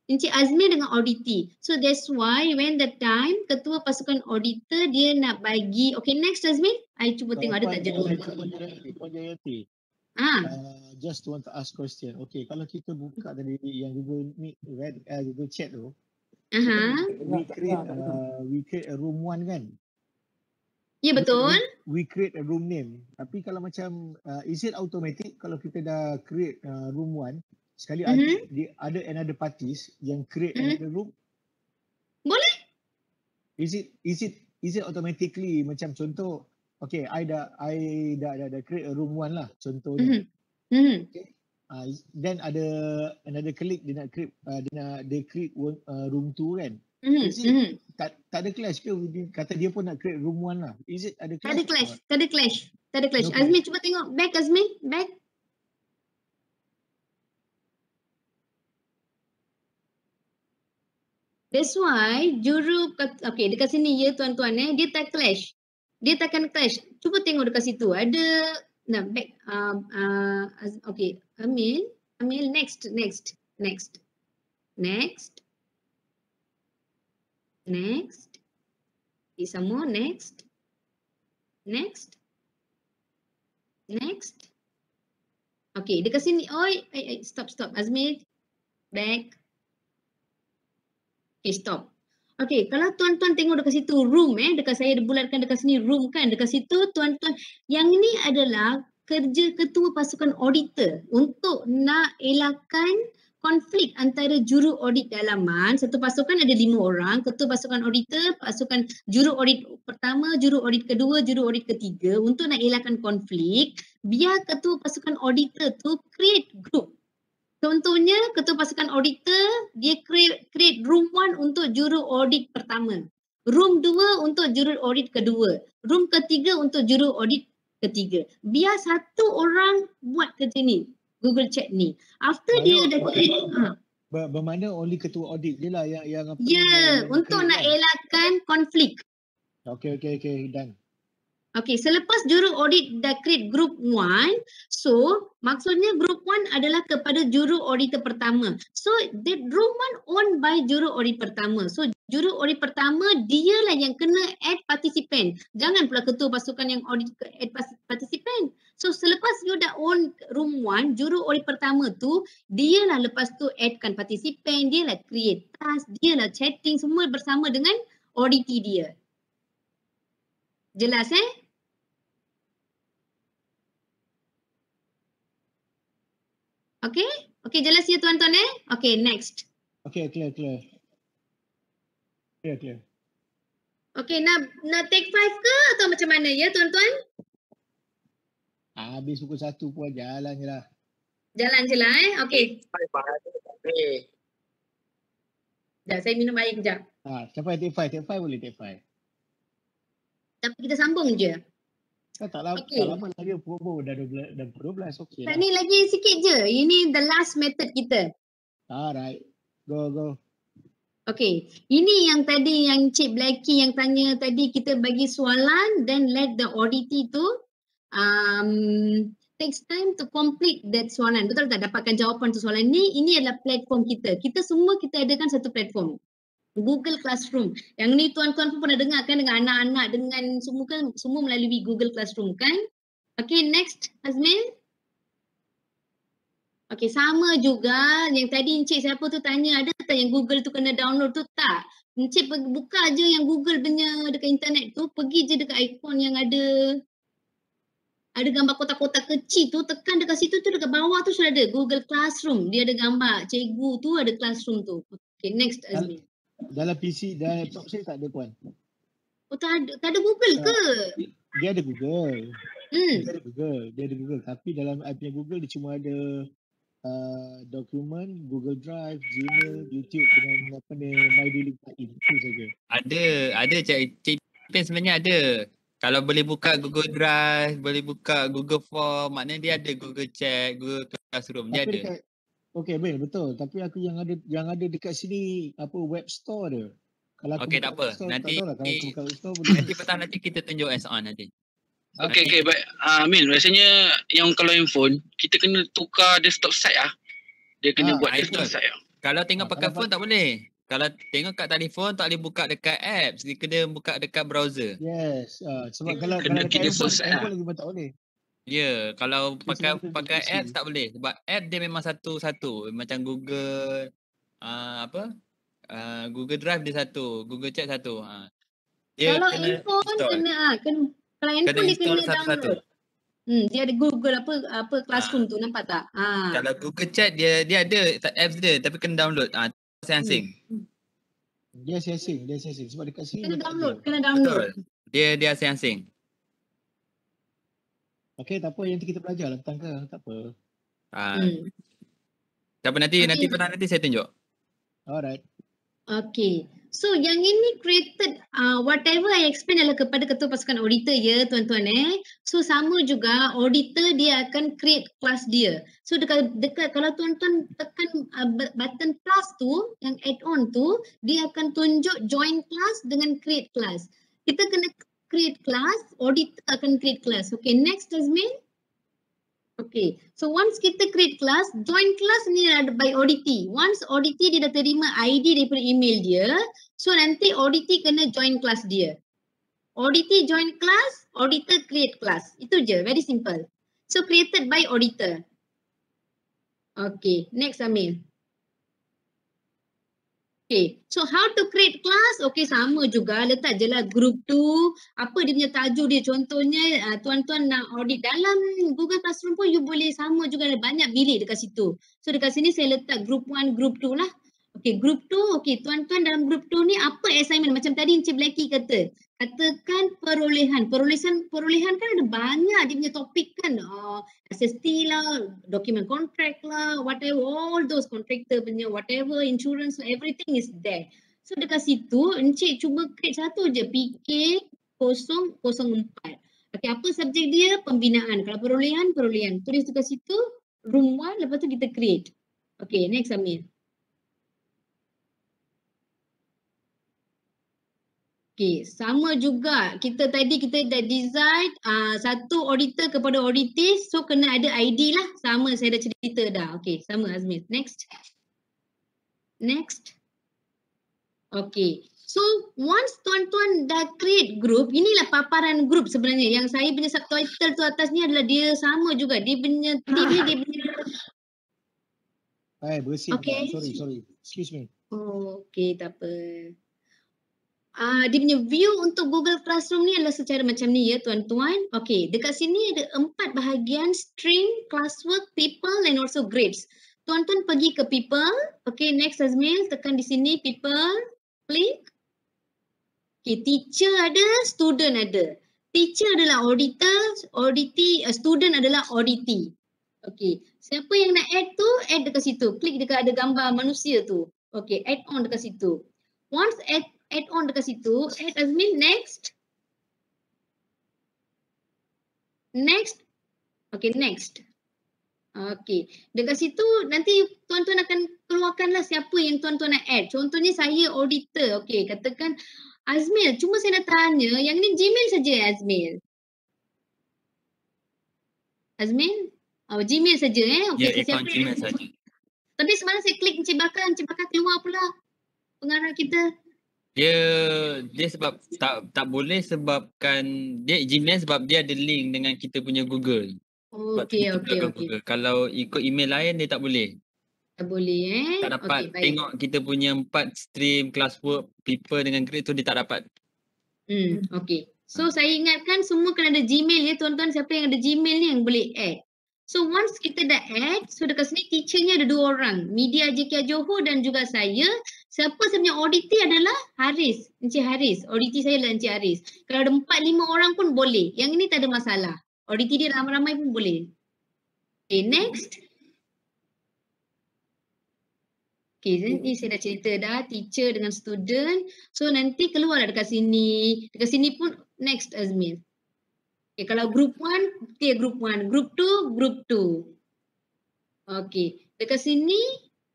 Encik Azmil dengan auditi. So that's why when the time ketua pasukan auditor dia nak bagi. Okay, next Azmil. I cuba tengok ada tak jadual. Puan Jayanti. Just want to ask question. Okay, kalau kita buka tadi yang Google Meet, Google Chat tu. We create a room 1 kan? Ya betul. We create a room name. Tapi kalau macam is it automatic kalau kita dah create room 1, sekali ada another parties yang create another room? Boleh. Is it automatically macam contoh, okay, I dah create a room 1 lah contohnya. Okay. Then ada another colleague dia nak create room 2 kan? Tak ada clash ke? Kata dia pun nak create room 1 lah. Is it ada clash? Tak ada clash. Azmi cuba tengok back Azmi, back. That's why okay dekat sini ya tuan-tuan dia tak clash. Dia takkan clash. Cuba tengok dekat situ ada back okay, Amil next. Some more next. Okay, dekat sini. Stop. Azmi back. Okay, stop. Okay, kalau tuan-tuan tengok dekat situ room dekat saya bulatkan dekat sini room kan, dekat situ tuan-tuan, yang ini adalah kerja ketua pasukan auditor untuk nak elakkan konflik antara juru audit dalaman. Satu pasukan ada 5 orang, ketua pasukan auditor, pasukan juru audit pertama, juru audit kedua, juru audit ketiga, untuk nak elakkan konflik, biar ketua pasukan auditor tu create group. Contohnya ketua pasukan auditor dia create room 1 untuk juru audit pertama, room 2 untuk juru audit kedua, room ketiga untuk juru audit ketiga. Biar satu orang buat kerja ni, Google Chat ni. After dia dah bermakna only ketua audit je lah yang untuk nak elakkan konflik. Okay, done. Okay, selepas juru audit dah create group 1, so maksudnya group 1 adalah kepada juru auditor pertama. So that room 1 owned by juru audit pertama. So juru audit pertama dialah yang kena add participant. Jangan pula ketua pasukan yang audit add participant. So selepas you dah own room 1, juru audit pertama tu dialah lepas tu addkan participant, dialah create task, dialah chatting semua bersama dengan auditi dia. Jelas Okay, jelas ya tuan-tuan Okay, next. Okay, clear. Clear. Okay, nak take 5 ke atau macam mana ya tuan-tuan? Habis pukul 1 pun jalan je lah. Jalan je lah Okay. Sekejap, saya minum air kejap. Siapa yang take 5? Take 5 boleh take 5. Tapi kita sambung je. Tak lama lagi pukul dah 12. Okay Tak lah. ni lagi sikit je. Ini the last method kita. Alright. Go. Okay, ini yang tadi yang Cik Blacky yang tanya tadi, kita bagi soalan then let the auditee tu takes time to complete that soalan. Betul tak dapatkan jawapan tu soalan ni? Ini adalah platform kita. Kita semua kita adakan satu platform. Google Classroom. Yang ni tuan-tuan pun pernah dengar kan dengan anak-anak dengan semua kan, semua melalui Google Classroom kan? Okay, next Azmin. Okay, sama juga yang tadi Encik siapa tu tanya, ada tak yang Google tu kena download tu? Tak. Encik buka je yang Google punya dekat internet tu, pergi je dekat ikon yang ada gambar kotak-kotak kecil tu, tekan dekat situ tu, dekat bawah tu sudah ada Google Classroom. Dia ada gambar cikgu tu, ada classroom tu. Okay, next Azmin. Dalam PC, dalam laptop saya tak ada puan. Oh tak ada Google ke? Dia ada Google. Dia ada Google. Tapi dalam app Google dia cuma ada dokumen, Google Drive, Gmail, YouTube dengan apa ni, My Daily Plugin. Itu saja. Ada Cik Pin sebenarnya ada. Kalau boleh buka Google Drive, boleh buka Google Form, maknanya dia ada Google Chat, Google Classroom, dia ada. Okey, betul. Tapi aku yang ada dekat sini apa web store dia. Kalau aku Okey, tak apa. store, Nanti tak tahu lah, kalau aku buka web store boleh. nanti petang nanti kita tunjuk as on nanti. Okey, baik. Amin, rasanya yang kalau handphone, kita kena tukar desktop site Dia kena buat desktop site Kalau tengok pakai phone tak boleh. Kalau tengok kat telefon tak boleh buka dekat apps, dia kena buka dekat browser. Yes, sebab kalau dekat handphone lagi pun tak boleh. Ya, kalau pakai apps tak boleh sebab app dia memang satu-satu. Macam Google Google Drive dia satu, Google Chat satu. Dia kalau kena handphone kena kalau handphone dia kena download. Dia ada Google apa Classroom tu, nampak tak? Kalau Google Chat dia ada apps dia tapi kena download. Asing-asing. Dia asing sebab dekat sini kena download. Betul. Dia asing-asing. Okey, tak apa, nanti kita belajar lah petang ke, tak apa. Tapi nanti petang nanti saya tunjuk. Alright. Okay. So yang ini created whatever I explain adalah kepada ketua pasukan auditor ya tuan-tuan So sama juga auditor dia akan create class dia. So dekat kalau tuan-tuan tekan button plus tu yang add on tu, dia akan tunjuk join class dengan create class. Kita kena create class, auditor akan create class. Okay, next Azmin. Okay, so once kita create class, join class ni ada by auditee. Once auditee dia dah terima ID daripada email dia, so nanti auditee kena join class dia. Auditee join class, auditor create class. Itu je, very simple. So created by auditor. Okay, next Amir. Okay, so how to create class? Okay, sama juga, letak je lah group tu, apa dia punya tajuk dia. Contohnya tuan-tuan nak audit dalam Google Classroom pun you boleh sama juga, ada banyak bilik dekat situ. So dekat sini saya letak group 1, group 2 lah. Okay, group 2, okay tuan-tuan dalam group 2 ni apa assignment? Macam tadi Encik Blacky katakan perolehan kan ada banyak dia punya topik kan, SST lah, document contract lah, whatever, all those contractor punya whatever, insurance, everything is there. So dekat situ Encik cuba create satu je, PK 004. Okay, apa subjek dia? Pembinaan. Kalau perolehan, tulis dekat situ room 1, lepas tu kita create. Okay, next Amir. Okay, sama juga. Kita dah design satu auditor kepada auditee, so kena ada ID lah. Sama, saya dah cerita dah. Okay, sama Azmi. Next. Okay, so once tuan-tuan dah create group, inilah paparan group sebenarnya. Yang saya punya subtitle tu atas ni adalah dia sama juga. Dia punya bersin. Okay. Sorry. Excuse me. Oh, okay, tak apa. Dia punya view untuk Google Classroom ni adalah secara macam ni ya tuan-tuan. Okay, dekat sini ada 4 bahagian, stream, classwork, people and also grades. tuan-tuan pergi ke people. Okay, next Azmil, tekan di sini people, klik. Okay, teacher ada, student ada. Teacher adalah auditor, student adalah auditee. Okay, siapa yang nak add tu, add dekat situ. Klik dekat ada gambar manusia tu. Okay, add on dekat situ. Once add on dekat situ, add Azmil, next. Next. Okay, next. Okay, dekat situ nanti tuan-tuan akan keluarkanlah siapa yang tuan-tuan nak add. Contohnya saya auditor. Okay, katakan Azmil, cuma saya nak tanya, yang ni Gmail saja Azmil? Azmil? Oh, Gmail saja Okay, Ya, akaun Gmail saja. Tapi semalam saya klik Encik Bakar keluar pula pengarah kita. Dia sebab tak boleh sebabkan dia Gmail sebab dia ada link dengan kita punya Google. Sebab Okay. Google. Kalau ikut email lain dia tak boleh. Tak boleh Tak dapat tengok kita punya 4 stream classwork, people dengan grade tu dia tak dapat. Okay. So saya ingatkan semua kena ada Gmail ya tuan-tuan, siapa yang ada Gmail ni yang boleh add. So once kita dah add, so dekat sini teachernya ada 2 orang, Media JK Johor dan juga saya. Siapa saya punya auditee adalah Haris, Encik Haris. Auditee saya adalah Encik Haris. Kalau ada 4-5 orang pun boleh. Yang ini tak ada masalah. Auditee dia ramai-ramai pun boleh. Okay, next. Okay, ni saya dah cerita dah, teacher dengan student. So nanti keluarlah dekat sini. Dekat sini pun next Azmil. Okay, kalau group 1, okay group 1. Group 2, group 2. Okay, dekat sini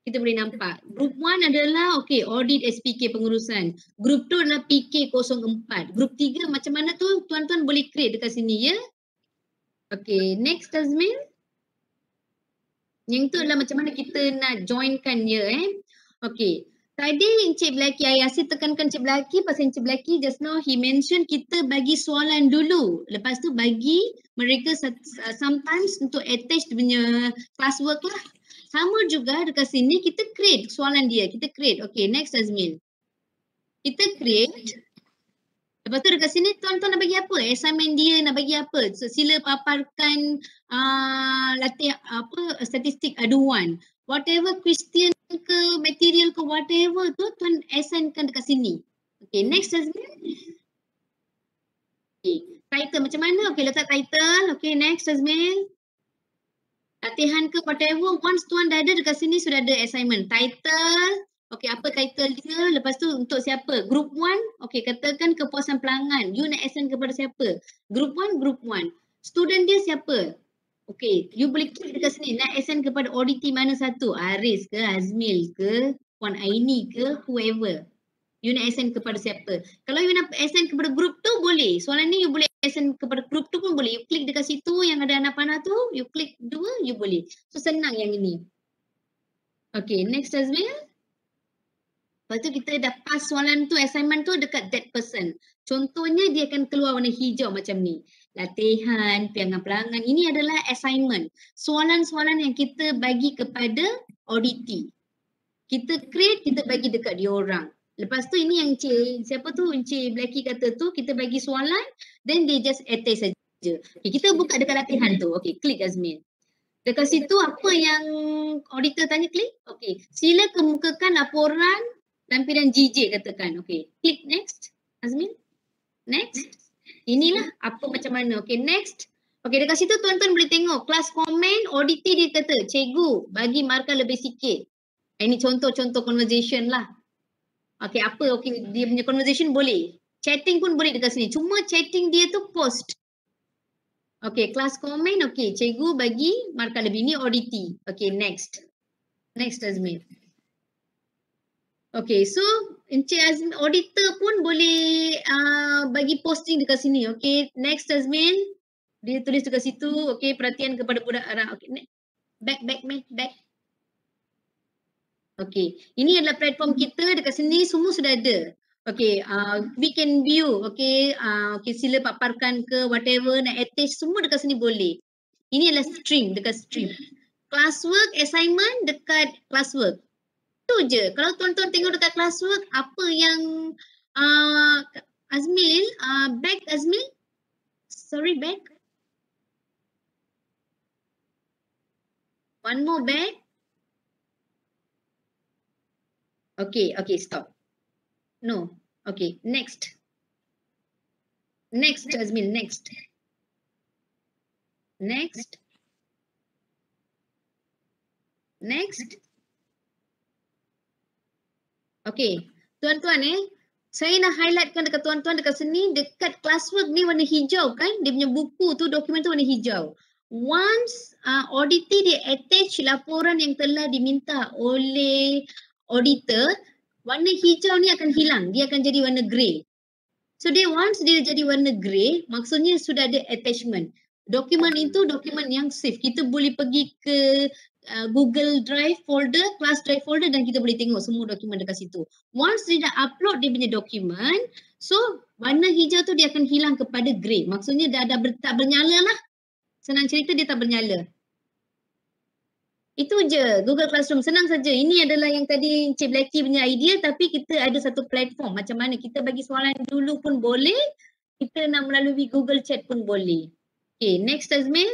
kita boleh nampak. Group 1 adalah okay, audit SPK pengurusan. Group 2 adalah PK04. Group 3 macam mana tu tuan-tuan boleh create dekat sini ya. Okay, next Azmil. Yang tu adalah macam mana kita nak joinkan dia Okay. Tadi Encik Blacky, I asyik tekankan Encik Blacky pasal Encik Blacky just now he mention kita bagi soalan dulu. Lepas tu bagi mereka sometimes untuk attach dia punya classwork lah. Sama juga dekat sini kita create soalan dia. Kita create. Okay, next Azmil. Kita create. Lepas tu dekat sini tuan-tuan nak bagi apa? Assignment dia nak bagi apa? So, sila paparkan latihan statistik aduan. Whatever question ke material ke whatever tu tuan assignkan dekat sini. Okay, next Azmil. Okay, title macam mana? Okay, letak title. Okay, next Azmil. Latihan ke whatever. Once tuan dah ada dekat sini sudah ada assignment. Title. Okay, apa title dia? Lepas tu untuk siapa? Group 1. Okay, katakan kepuasan pelanggan. You nak assign kepada siapa? Group 1, group 1. Student dia siapa? Okay, you boleh klik dekat sini. Nak assign kepada auditee mana satu? Aris ke, Azmil ke, Puan Aini ke, whoever. You nak assign kepada siapa? Kalau you nak assign kepada group tu boleh. Soalan ni you boleh assign kepada group tu pun boleh. You klik dekat situ yang ada anak panah tu. You klik 2, you boleh. So senang yang ini. Okay, next Azmil. Lepas tu kita dah pass soalan tu, assignment tu dekat that person. Contohnya dia akan keluar warna hijau macam ni. Latihan, piangan pelanggan. Ini adalah assignment. Soalan-soalan yang kita bagi kepada auditee. Kita create, kita bagi dekat dia orang. Lepas tu ini yang siapa tu Encik Blacky kata tu, kita bagi soalan, then they just attach saja. Okay, kita buka dekat latihan tu. Okay, klik Azmil. Dekat situ apa yang auditor tanya, klik. Okay, sila kemukakan laporan lampiran JJ katakan. Okay, klik next. Azmil. Next. Inilah apa macam mana. Okay, next. Okay, dekat situ tuan-tuan boleh tengok. Kelas komen, auditee dia kata, cikgu bagi markah lebih sikit. Ini contoh-contoh conversation lah. Okay, apa? Okay, dia punya conversation boleh. Chatting pun boleh dekat sini. Cuma chatting dia tu post. Okay, kelas komen. Okay, cikgu bagi markah lebih. Ini auditee. Okay, next. Next Azmil. Okay, so Encik Azmil, auditor pun boleh bagi posting dekat sini. Okay, next Azmil. Dia tulis dekat situ. Okay, perhatian kepada budak Arab. Okay, back. Okay, ini adalah platform kita. Dekat sini semua sudah ada. Okay, we can view. Okay, okay, sila paparkan ke whatever, nak attach semua dekat sini boleh. Ini adalah stream, dekat stream. Classwork, assignment dekat classwork. Tu je. Kalau tuan-tuan tengok dekat classwork, apa yang Azmil, back Azmil. Sorry, back. One more back. Okay, stop. No. Okay, next. Next, Azmin, next. Next. Okay, tuan-tuan saya nak highlightkan dekat tuan-tuan dekat sini, dekat classwork ni warna hijau kan, dia punya buku tu, dokumen tu warna hijau. Once auditee dia attach laporan yang telah diminta oleh auditor, warna hijau ni akan hilang, dia akan jadi warna grey. So once dia jadi warna grey, maksudnya sudah ada attachment. Dokumen itu dokumen yang safe. Kita boleh pergi ke Google Drive folder, Class Drive folder dan kita boleh tengok semua dokumen dekat situ. Once dia dah upload dia punya dokumen, so warna hijau tu dia akan hilang kepada grey. Maksudnya dah tak bernyala lah. Senang cerita dia tak bernyala. Itu je Google Classroom, senang saja. Ini adalah yang tadi Encik Blacky punya idea, tapi kita ada satu platform. Macam mana kita bagi soalan dulu pun boleh, kita nak melalui Google Chat pun boleh. Okay, next Azmin.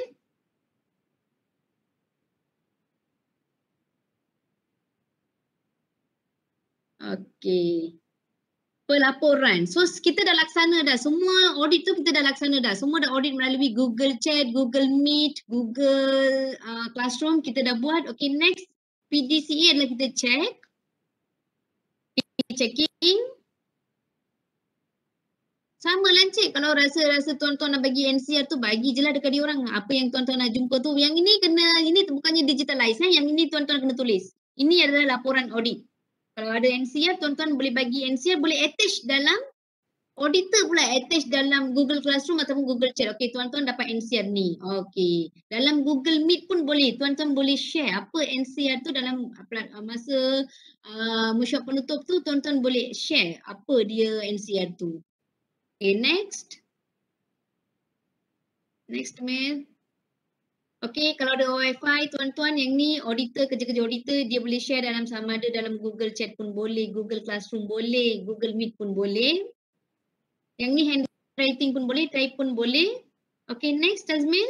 Okay. Pelaporan. So kita dah laksana dah. Semua audit tu kita dah laksana dah. Semua dah audit melalui Google Chat, Google Meet, Google Classroom kita dah buat. Okay, next PDCA adalah kita check. Checking. Sama lah Encik, kalau rasa tuan-tuan nak bagi NCR tu bagi je lah dekat dia orang. Apa yang tuan-tuan nak jumpa tu. Yang ini ini bukannya digitalize. Yang ini tuan-tuan kena tulis. Ini adalah laporan audit. Kalau ada NCR, tuan-tuan boleh bagi NCR, boleh attach dalam, auditor pula attach dalam Google Classroom ataupun Google Chat. Okey, tuan-tuan dapat NCR ni. Okey, dalam Google Meet pun boleh. Tuan-tuan boleh share apa NCR tu dalam masa mesyuarat penutup tu, tuan-tuan boleh share apa dia NCR tu. Okay, next. Next, Mel. Okey, kalau ada Wi-Fi, tuan-tuan yang ni auditor, kerja-kerja auditor, dia boleh share dalam sama ada dalam Google Chat pun boleh, Google Classroom boleh, Google Meet pun boleh. Yang ni handwriting pun boleh, type pun boleh. Okey, next Azmin.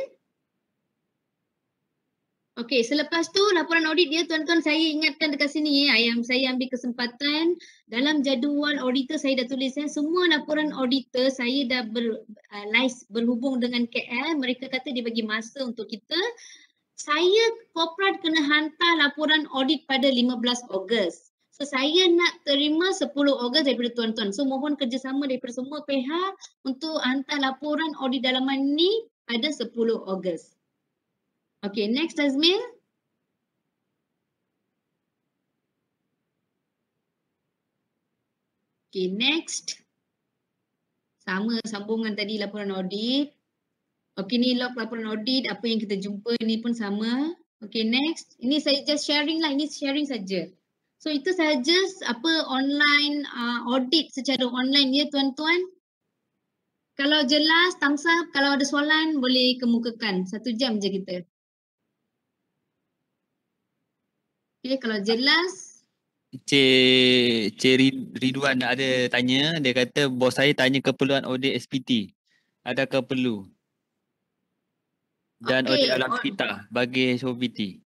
Okey, selepas tu laporan audit dia, tuan-tuan saya ingatkan dekat sini saya ambil kesempatan dalam jadual auditor saya dah tulis semua laporan auditor saya dah berhubung dengan KL, mereka kata dia bagi masa untuk kita. Saya korporat kena hantar laporan audit pada 15 Ogos. So saya nak terima 10 Ogos daripada tuan-tuan. So mohon kerjasama daripada semua pihak untuk hantar laporan audit dalaman ni pada 10 Ogos. Okay, next Azmil. Okay, next. Sama sambungan tadi laporan audit. Okay, ni log laporan audit, apa yang kita jumpa ni pun sama. Okay, next. Ini saya just sharing lah, ini sharing saja. So itu sahaja apa online audit secara online ya tuan-tuan. Kalau jelas, thumbs up. Kalau ada soalan boleh kemukakan. 1 jam je kita. Okay, kalau jelas. Cik Ridwan ada tanya, dia kata bos saya tanya keperluan audit SPT. Adakah perlu? Dan audit alam sekitar bagi SOPT.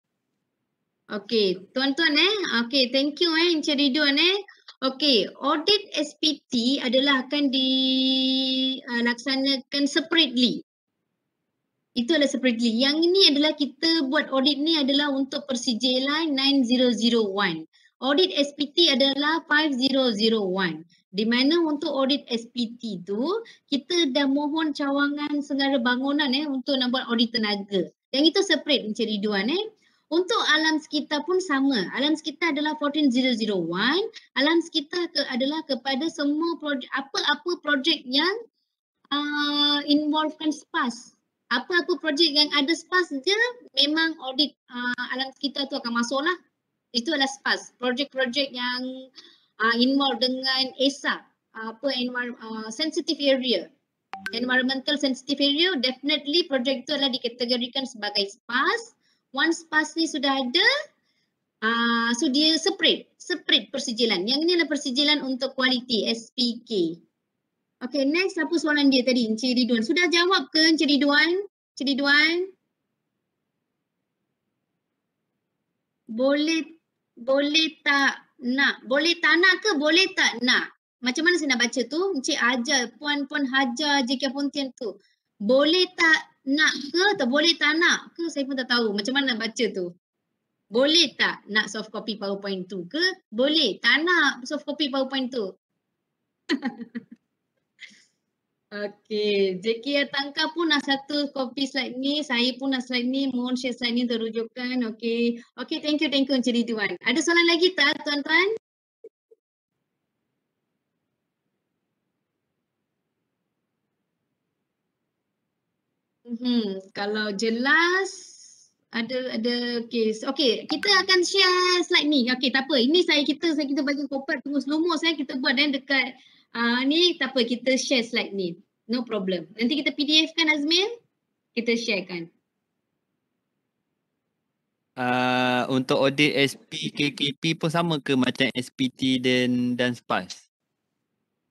Okay, tuan-tuan okay, thank you Encik Ridwan Okay, audit SPT adalah akan dilaksanakan separately. Itu adalah separately. Yang ini adalah kita buat audit ni adalah untuk persijilan 9001. Audit SPT adalah 5001. Di mana untuk audit SPT tu, kita dah mohon cawangan segala bangunan untuk nak buat audit tenaga. Yang itu separate Encik Ridwan Untuk alam sekitar pun sama. Alam sekitar adalah 14001. Alam sekitar adalah kepada semua projek, apa-apa projek yang involvekan SPAS. Apa-apa projek yang ada SPAS je, memang audit alam sekitar tu akan masuk lah. Itu adalah SPAS. Projek-projek yang involve dengan ESA, sensitive area. Environmental sensitive area, definitely projek itu adalah dikategorikan sebagai SPAS. Once SPAS ni sudah ada, so dia separate persijilan. Yang ini adalah persijilan untuk kualiti, SPK. Okay, next apa soalan dia tadi Encik Ridwan? Sudah jawab ke Encik Ridwan? Encik Ridwan? Boleh tak nak. Boleh tak nak ke boleh tak nak? Macam mana saya nak baca tu? Encik ajar, Puan Hajar JK Pontian tu. Boleh tak nak ke atau boleh tak nak ke? Saya pun tak tahu macam mana nak baca tu. Boleh tak nak soft copy PowerPoint tu ke? Boleh tak nak soft copy PowerPoint tu? Okey, JK Tangka pun nak satu copy slide ni, saya pun nak slide ni, mohon share slide ni terujukan. Okey. Okey, thank you Encik Ridwan. Ada soalan lagi tak tuan-tuan? Kalau jelas ada kes. Okey, kita akan share slide ni. Okey, tak apa. Ini kita bagi kopat tunggu slow mo kita buat dekat ni tak apa kita share slide ni. No problem. Nanti kita PDF kan Azmil? Kita share kan. Untuk audit SP KKP pun sama ke macam SPT dan SPAS?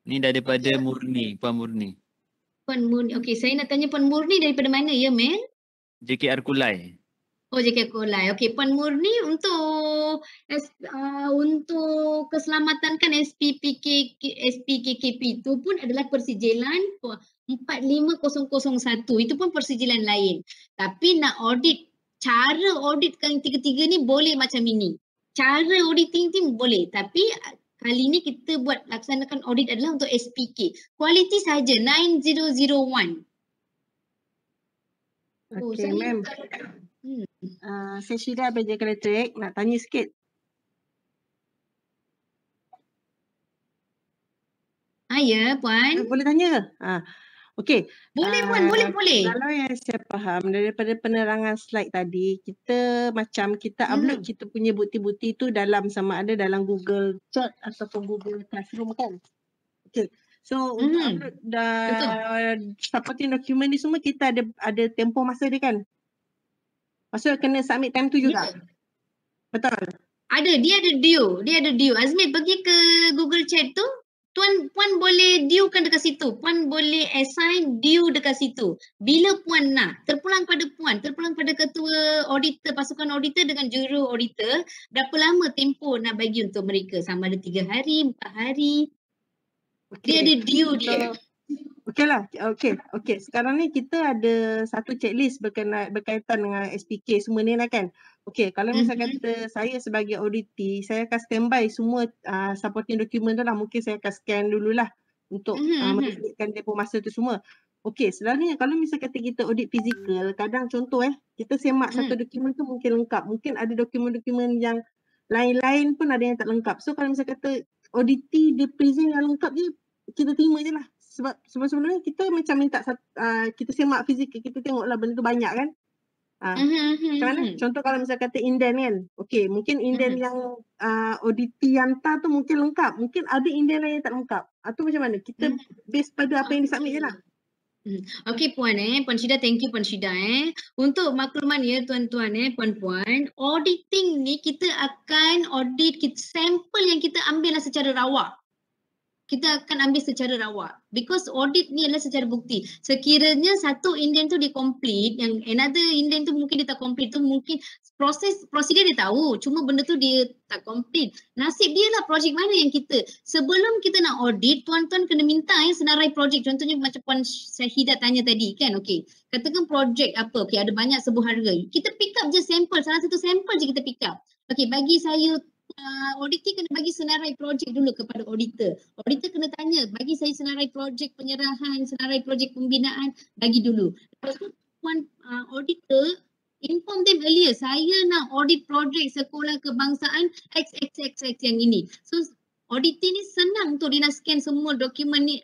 Ni daripada Murni, Puan Murni. Puan Murni. Okey, saya nak tanya Puan Murni daripada mana ya, Mel? JKR Kulai. Oh, JKR Kulai. Okey, Puan Murni untuk keselamatan kan SPKKP itu pun adalah persijilan 45001. Itu pun persijilan lain. Tapi nak audit, cara audit yang tiga-tiga ni boleh macam ini. Cara auditing tu boleh. Tapi kali ni kita laksanakan audit adalah untuk SPK. Kualiti saja 9001. Okey, ma'am. Saya Syida Baja Elektrik, nak tanya sikit. Ya, Puan. Boleh tanya ke? Okey. Boleh Puan, boleh. Kalau yang saya faham daripada penerangan slide tadi, kita upload kita punya bukti-bukti tu sama ada dalam Google Chat ataupun Google Classroom kan? Okey. So untuk upload supporting document ni semua kita ada tempoh masa dia kan? Maksudnya kena submit time tu juga? Betul? Dia ada due. Azmi pergi ke Google Chat tu, Puan boleh duekan dekat situ. Puan boleh assign due dekat situ. Bila Puan nak, terpulang pada Puan, terpulang pada ketua auditor, pasukan auditor dengan juru auditor, berapa lama tempoh nak bagi untuk mereka? Sama ada 3 hari, 4 hari. Dia ada due dia. Okey. Sekarang ni kita ada satu checklist berkaitan dengan SPK semua ni lah kan. Okey, kalau misalnya kata saya sebagai auditee, saya akan standby semua supporting document tu lah. Mungkin saya akan scan dululah untuk menyediakan tempoh masa tu semua. Okey, selalunya kalau misalnya kata kita audit fizikal, kadang contoh kita semak satu dokumen tu mungkin lengkap. Mungkin ada dokumen-dokumen yang lain-lain pun ada yang tak lengkap. So kalau misalnya kata auditee dia present yang lengkap je, kita terima je lah. Sebelum-sebelumnya kita macam minta kita semak fizikal, kita tengoklah benda tu banyak kan. Macam mana? Contoh kalau misalnya kata indent kan. Okey, mungkin indent yang auditee hantar tu mungkin lengkap. Mungkin ada indent lain yang tak lengkap. Atau macam mana? Kita base pada apa yang disubmit je lah. Okey Puan Puan Syida, thank you Puan Syida Untuk makluman ya tuan-tuan puan-puan, auditing ni kita akan audit sampel yang kita ambil secara rawak. Kita akan ambil secara rawak. Because audit ni adalah secara bukti. Sekiranya satu indent tu dia complete, yang another indent tu mungkin dia tak complete tu, mungkin prosedur dia tahu. Cuma benda tu dia tak complete. Nasib dia lah projek mana yang sebelum kita nak audit, tuan-tuan kena minta senarai projek. Contohnya macam Puan Syahidah tanya tadi kan. Okey. Katakan projek apa? Okey, ada banyak sebuah harga. Kita pick up je sampel. Salah satu sampel je kita pick up. Okey, bagi saya auditee kena bagi senarai projek dulu kepada auditor. Auditor kena tanya, bagi saya senarai projek penyerahan, senarai projek pembinaan, bagi dulu. Lepas tu auditor inform them earlier, saya nak audit projek sekolah kebangsaan XXXX yang ini. So auditor ni senang tu, dia nak scan semua dokumen ni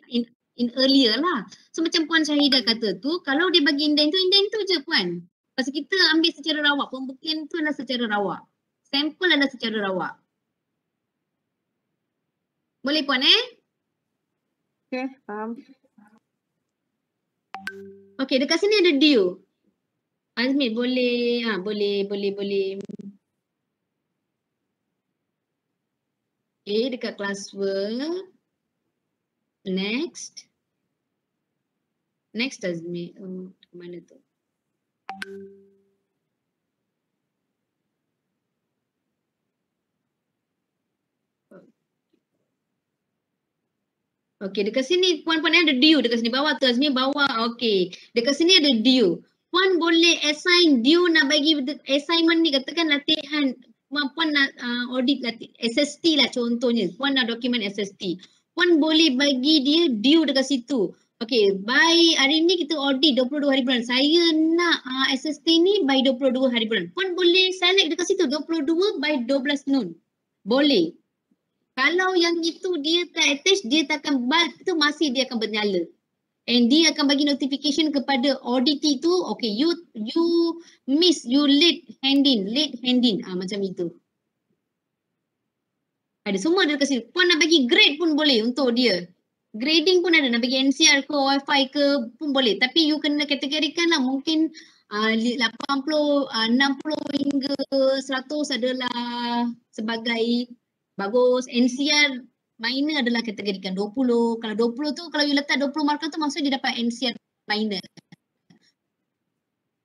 in earlier lah. So macam Puan Syahidah kata tu, kalau dia bagi indent tu je Puan. Pasal kita ambil secara rawak, pembuktian tu adalah secara rawak. Sampel adalah secara rawak. Boleh Puan Okey, faham. Okey, dekat sini ada due. Azmi boleh boleh. Okey, dekat classwork. Next Azmi. Mana tu? Okey, dekat sini puan-puan ada due dekat sini bawah tu Azmi bawah. Okey. Dekat sini ada due. Puan boleh assign due nak bagi assignment ni katakan latihan puan nak audit SST lah contohnya. Puan nak dokumen SST. Puan boleh bagi dia due dekat situ. Okey, by hari ni kita audit 22 hari bulan. Saya nak SST ni by 22 hari bulan. Puan boleh select dekat situ 22 by 12 noon. Boleh. Kalau yang itu dia tak attach, dia tak akan bulb tu masih dia akan bernyala. And dia akan bagi notification kepada auditee tu, okay, you late hand in. Macam itu. Ada semua ada dekat situ. Puan nak bagi grade pun boleh untuk dia. Grading pun ada, nak bagi NCR ke, OFI ke pun boleh. Tapi you kena kategorikan lah mungkin 80, 60 hingga 100 adalah sebagai bagus. NCR minor adalah kategorikan 20. Kalau 20 tu, kalau you letak 20 markah tu maksudnya dia dapat NCR minor.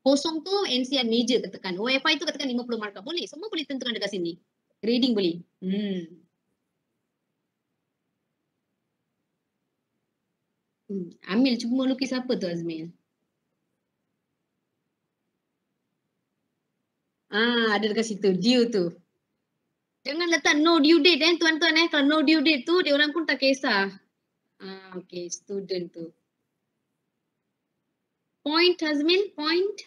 Kosong tu NCR major katakan. OFI tu katakan 50 markah. Boleh. Semua boleh tentukan dekat sini. Grading boleh. Amil cuma lukis apa tu Azmil? Ada dekat situ. Due tu. Jangan letak no due date tuan-tuan Kalau no due date tu dia orang pun tak kisah. Okay, student tu. Point Azmil, point.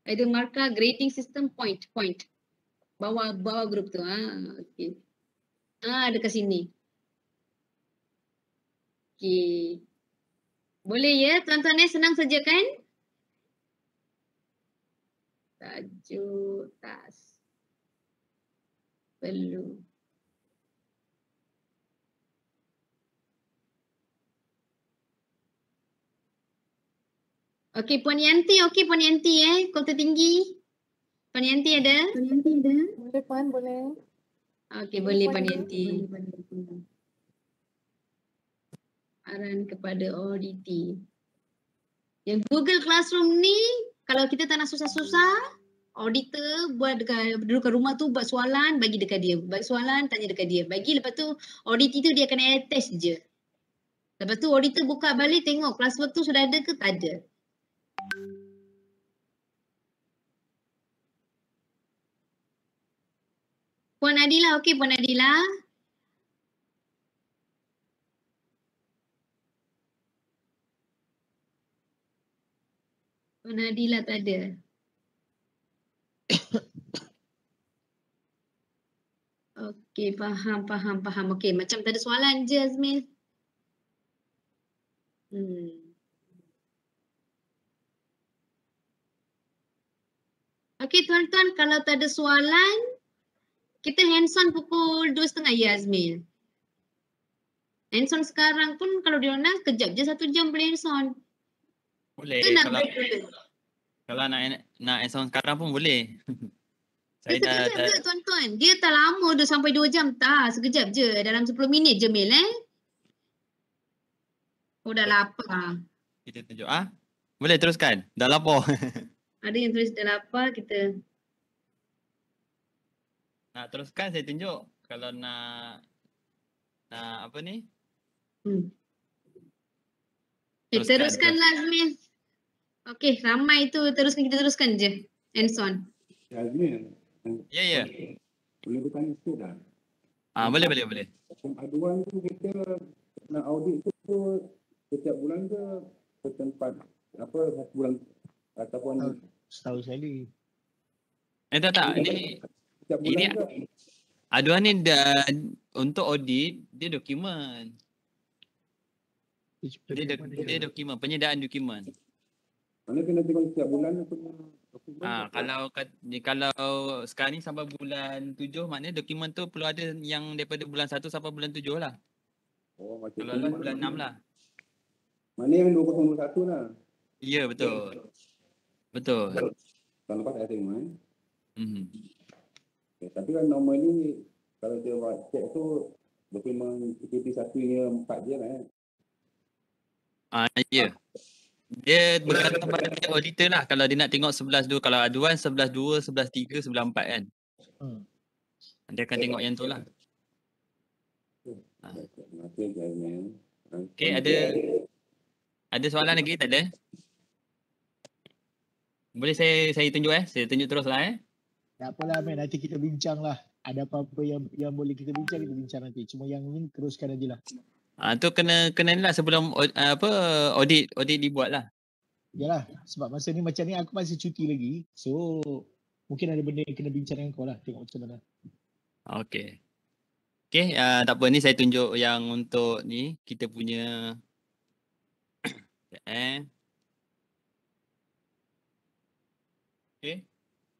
Ada markah grading system point. Bawah grup tu. Okay. Dekat sini. Okay. Boleh ya tuan-tuan senang saja kan? Tajuk, task. Perlu. Okey, Puan Yanti. Okey, Puan Yanti kota tinggi. Puan Yanti ada? Boleh Puan, boleh. Okey, boleh Puan Yanti. Arahan kepada auditee. Yang Google Classroom ni, kalau kita tak nak susah-susah, auditor buat duduk kat rumah tu buat soalan, bagi dekat dia. Buat soalan, tanya dekat dia. Bagi lepas tu auditee tu dia akan attach je. Lepas tu auditor buka balik tengok classwork tu sudah ada ke tak ada. Puan Adila, okey Puan Adila. Puan Adila tak ada. Okey, faham. Okey, macam tak ada soalan je Azmil. Okey tuan-tuan, kalau tak ada soalan, kita hands-on pukul 2.30 ya Azmil. Hands-on sekarang pun kalau dia nak kejap je 1 jam boleh hands-on. Boleh. Kalau nak hands-on sekarang pun boleh. Saya sekejap je tuan-tuan. Dia tak lama dah sampai 2 jam. Tak, sekejap je. Dalam 10 minit je Mil Oh dah lapar. Kita tunjuk boleh teruskan. Dah lapar. Ada yang tulis dah lapar kita. Nak teruskan saya tunjuk. Kalau nak apa ni? Teruskanlah Azmil. Okey, ramai tu kita teruskan je. Hands-on. Azmil. Ya. Boleh bertanya sikit dah? Boleh. Aduan tu kita nak audit tu setiap bulan ke setempat satu bulan ataupun setahun sekali. Tak. Ini aduan ni untuk audit dia dokumen. Dia dokumen, penyediaan dokumen. Mana kena tengok setiap bulan atau kalau sekarang ni sampai bulan 7 maknanya dokumen tu perlu ada yang daripada bulan 1 sampai bulan 7 lah. Macam kalau bulan 6 lah. Mana yang 2021 lah. Ya, betul. Tahun lepas saya tengok tapi kan normal ni kalau dia buat check tu dokumen PKP 1 hingga 4 je lah ya. Dia bergantung pada pihak auditor lah kalau dia nak tengok 11.2, kalau aduan 11.2, 11.3, 11.4 kan. Dia akan tengok yang tu lah. Okay, ada soalan lagi? Tak ada? Boleh saya tunjuk Saya tunjuk terus lah Tak apalah Ahmed, nanti kita bincang lah. Ada apa-apa yang boleh kita bincang nanti. Cuma yang ini teruskan aja lah. Tu kena ni lah sebelum audit dibuat lah. Yalah, sebab masa ni macam ni aku masih cuti lagi. So, mungkin ada benda yang kena bincang dengan kau lah. Tengok macam mana. Okay, tak apa ni saya tunjuk yang untuk ni kita punya Okay,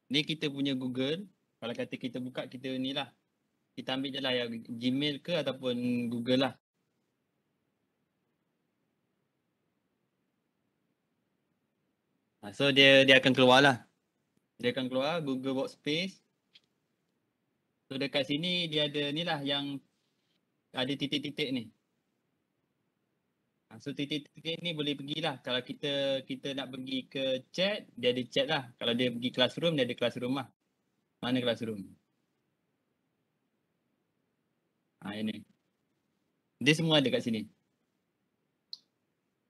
ni kita punya Google. Kalau kata kita buka, kita ni lah. Kita ambil je lah yang Gmail ke ataupun Google lah. So dia akan keluar lah. Dia akan keluar Google Workspace. So dekat sini dia ada ni lah yang ada titik-titik ni. So titik-titik ni boleh pergilah. Kalau kita nak pergi ke chat, dia ada chat lah. Kalau dia pergi classroom, dia ada classroom lah. Mana classroom? Ini. Dia semua ada kat sini.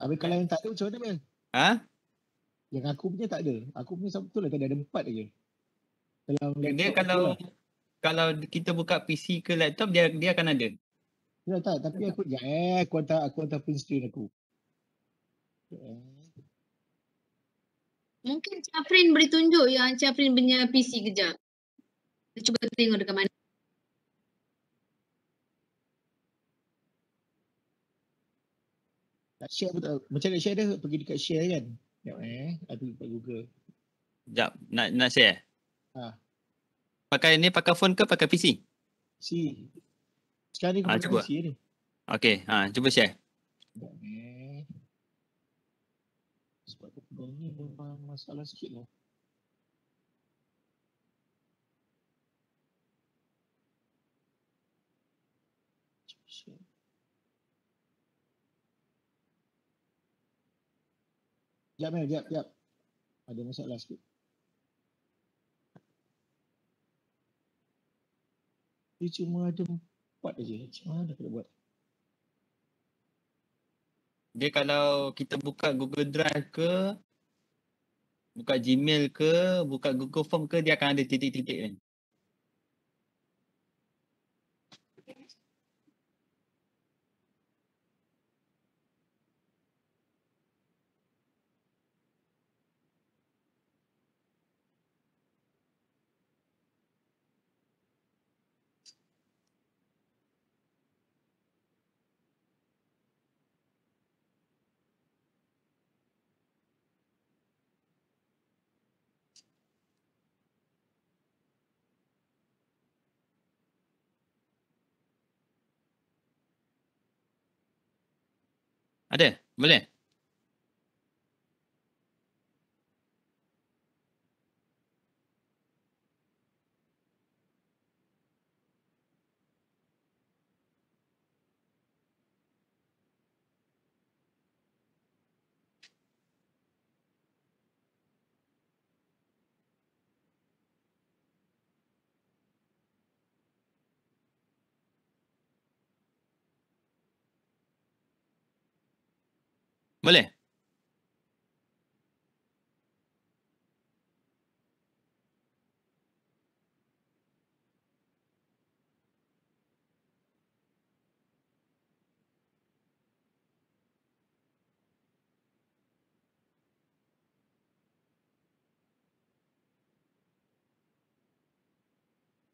Habis kalau yang tak ada macam mana Mel? Yang aku punya tak ada. Aku punya betul lah tadi ada 4 aja. Dalam Dia kalau kita buka PC ke laptop, dia akan ada. Ya tak, tapi aku aku hantar print screen aku. Mungkin Chafrin boleh tunjuk yang Chafrin punya PC kejap. Kita cuba tengok dekat mana. Nak share betul. Macam nak share dia pergi dekat share kan. Sekejap aku buka Google. Sekejap, nak share? Ha. Pakai phone ke pakai PC? PC. Sekarang ni aku cuba. PC ni. Okay, cuba share. Sekejap sebab aku pegang ni memang masalah sikit lah. Share. Sekejap. Ada masalah sikit. Dia cuma ada 4 aja. Macam mana kita buat? Dia kalau kita buka Google Drive ke, buka Gmail ke, buka Google Form ke, dia akan ada titik-titik ni. Ada? Boleh? Boleh?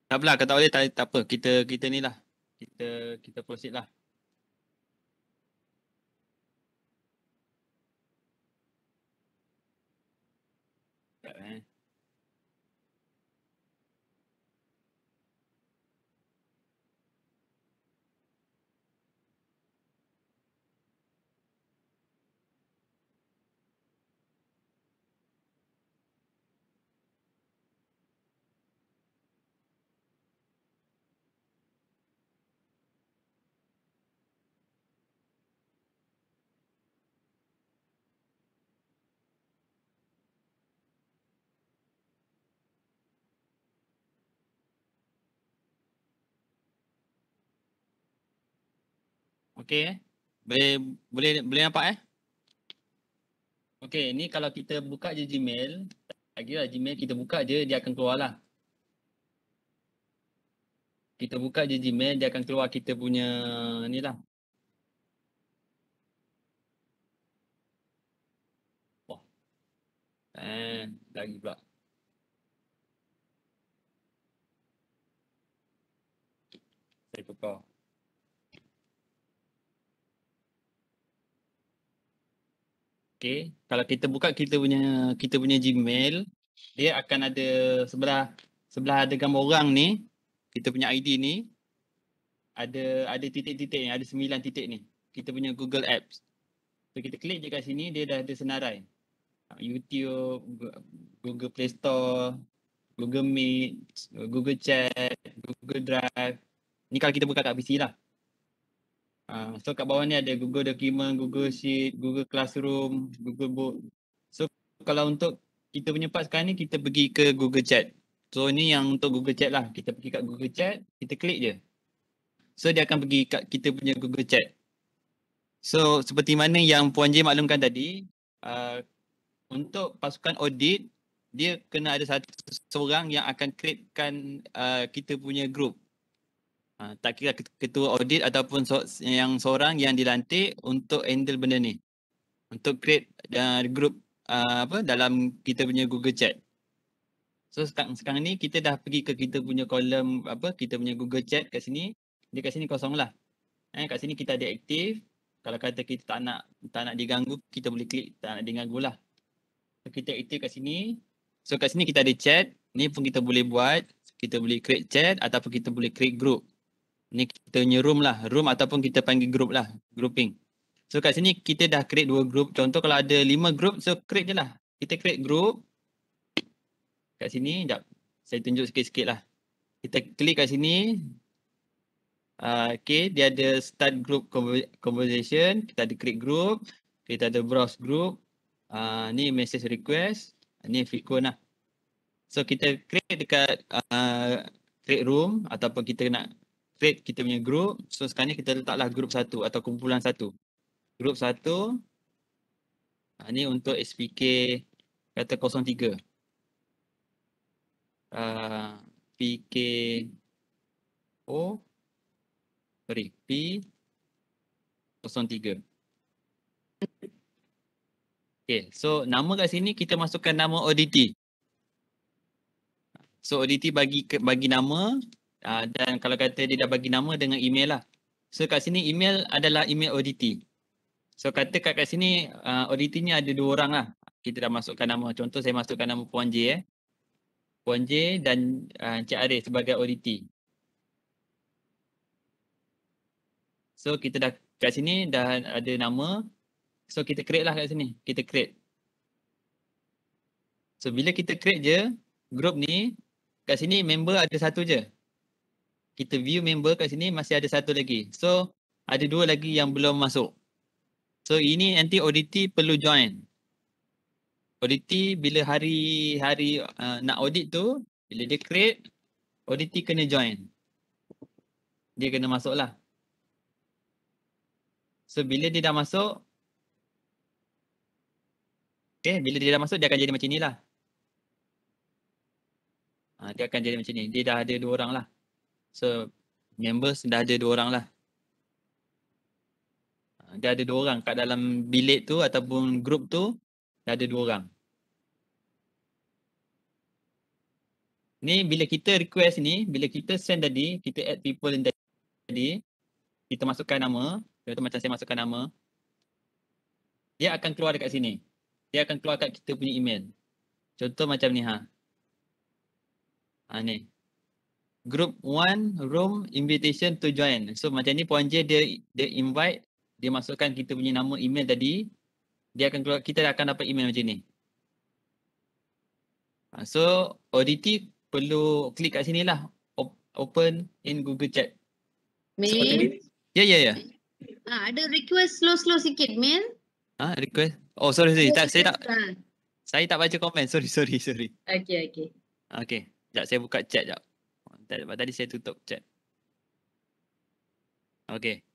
Tak apalah, kalau tak boleh tak apa. Kita ni lah. Kita proceed lah. Sekejap Okay Boleh nampak Okey, ni kalau kita buka je Gmail, tak kira Gmail kita buka je dia akan keluar lah. Kita buka je Gmail dia akan keluar kita punya ni lah. Wah. Lagi pula. Saya tukar. Okay, kalau kita buka kita punya Gmail, dia akan ada sebelah ada gambar orang ni, kita punya ID ni ada titik-titik ni, ada 9 titik ni. Kita punya Google Apps. So kita klik je kat sini dia dah ada senarai. YouTube, Google Play Store, Google Meet, Google Chat, Google Drive. Ni kalau kita buka kat PC lah. So kat bawah ni ada Google Document, Google Sheet, Google Classroom, Google Book. So kalau untuk kita punya part sekarang ni kita pergi ke Google Chat. So ni yang untuk Google Chat lah. Kita pergi kat Google Chat, kita klik je. So dia akan pergi kat kita punya Google Chat. So seperti mana yang Puan J maklumkan tadi, untuk pasukan audit, dia kena ada seorang yang akan createkan kita punya group. Tak kira ketua audit ataupun yang seorang yang dilantik untuk handle benda ni. Untuk create group dalam kita punya Google Chat. So sekarang ni kita dah pergi ke kita punya kolom kita punya Google Chat kat sini. Dia kat sini kosong lah. Kat sini kita ada aktif. Kalau kata kita tak nak diganggu, kita boleh klik tak nak diganggu lah. So kita aktif kat sini. So kat sini kita ada chat. Ni pun kita boleh buat. Kita boleh create chat ataupun kita boleh create group. Ni kita punya room lah. Room ataupun kita panggil group lah. Grouping. So kat sini kita dah create 2 group. Contoh kalau ada 5 group, so create je lah. Kita create group. Kat sini, sekejap. Saya tunjuk sikit-sikit lah. Kita klik kat sini. Okay, dia ada start group conversation. Kita ada create group. Kita ada browse group. Ni message request. Ni frequent lah. So kita create dekat create room ataupun kita nak create kita punya group. So sekarang ni kita letaklah group 1 atau kumpulan 1. Group 1. Ni untuk SPK kata 03. PKO. Sorry. P03. Okay. So nama kat sini kita masukkan nama ODT. So ODT bagi nama. Dan kalau kata dia dah bagi nama dengan email lah. So kat sini email adalah email ODT. So kata kat sini ODT ni ada 2 orang lah. Kita dah masukkan nama. Contoh saya masukkan nama Puan J. Puan J dan Encik Arif sebagai ODT. So kita dah kat sini dah ada nama. So kita create lah kat sini. Kita create. So bila kita create je group ni, kat sini member ada 1 je. Kita view member kat sini masih ada 1 lagi. So ada 2 lagi yang belum masuk. So ini nanti ODT perlu join. ODT bila hari nak audit tu, bila dia create, ODT kena join. Dia kena masuk lah. So bila dia dah masuk, okay, bila dia dah masuk dia akan jadi macam ni lah. Dia akan jadi macam ni. Dia dah ada 2 orang lah. So members dah ada 2 orang lah. Dia ada 2 orang kat dalam bilik tu ataupun group tu, dah ada 2 orang. Ni bila kita request ni, bila kita send tadi, kita add people in tadi, kita masukkan nama, contoh macam saya masukkan nama, dia akan keluar dekat sini. Dia akan keluar kat kita punya email. Contoh macam ni ni. Group 1 room invitation to join. So macam ni Puan J dia invite, dia masukkan kita punya nama email tadi, dia akan keluar, kita akan dapat email macam ni. So ODT perlu klik kat sini lah. Open in Google Chat. Min? Ya. Ada request slow-slow sikit, Min. Request? Oh, sorry. Saya tak baca komen. Sorry. Okay. Okay. Sekejap saya buka chat sekejap. Tadi saya tutup chat. Okay.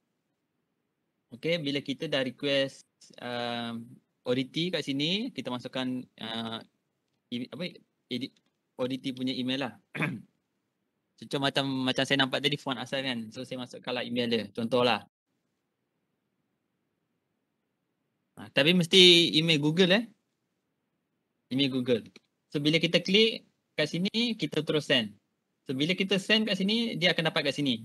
Okay, bila kita dah request ODT kat sini, kita masukkan edit ODT punya email lah. Contoh macam saya nampak tadi font asal kan. So saya masukkan lah email dia. Contohlah. Tapi mesti email Google Email Google. So bila kita klik kat sini, kita terus send. So bila kita send kat sini, dia akan dapat kat sini.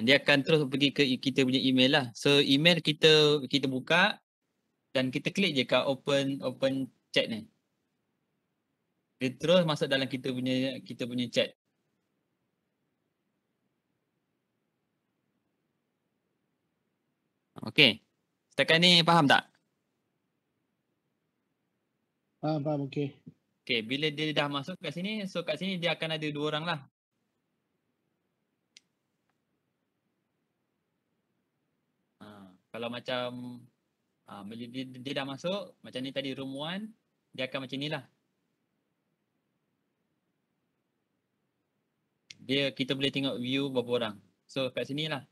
Dia akan terus pergi ke kita punya email lah. So email kita buka dan kita klik je kat open chat ni. Dia terus masuk dalam kita punya chat. Okey. Setakat ni faham tak? Faham, okey. Okey, bila dia dah masuk kat sini, so kat sini dia akan ada 2 orang lah. Kalau macam bila dia dah masuk, macam ni tadi room 1, dia akan macam ni lah. Kita boleh tengok view berapa orang. So kat sini lah.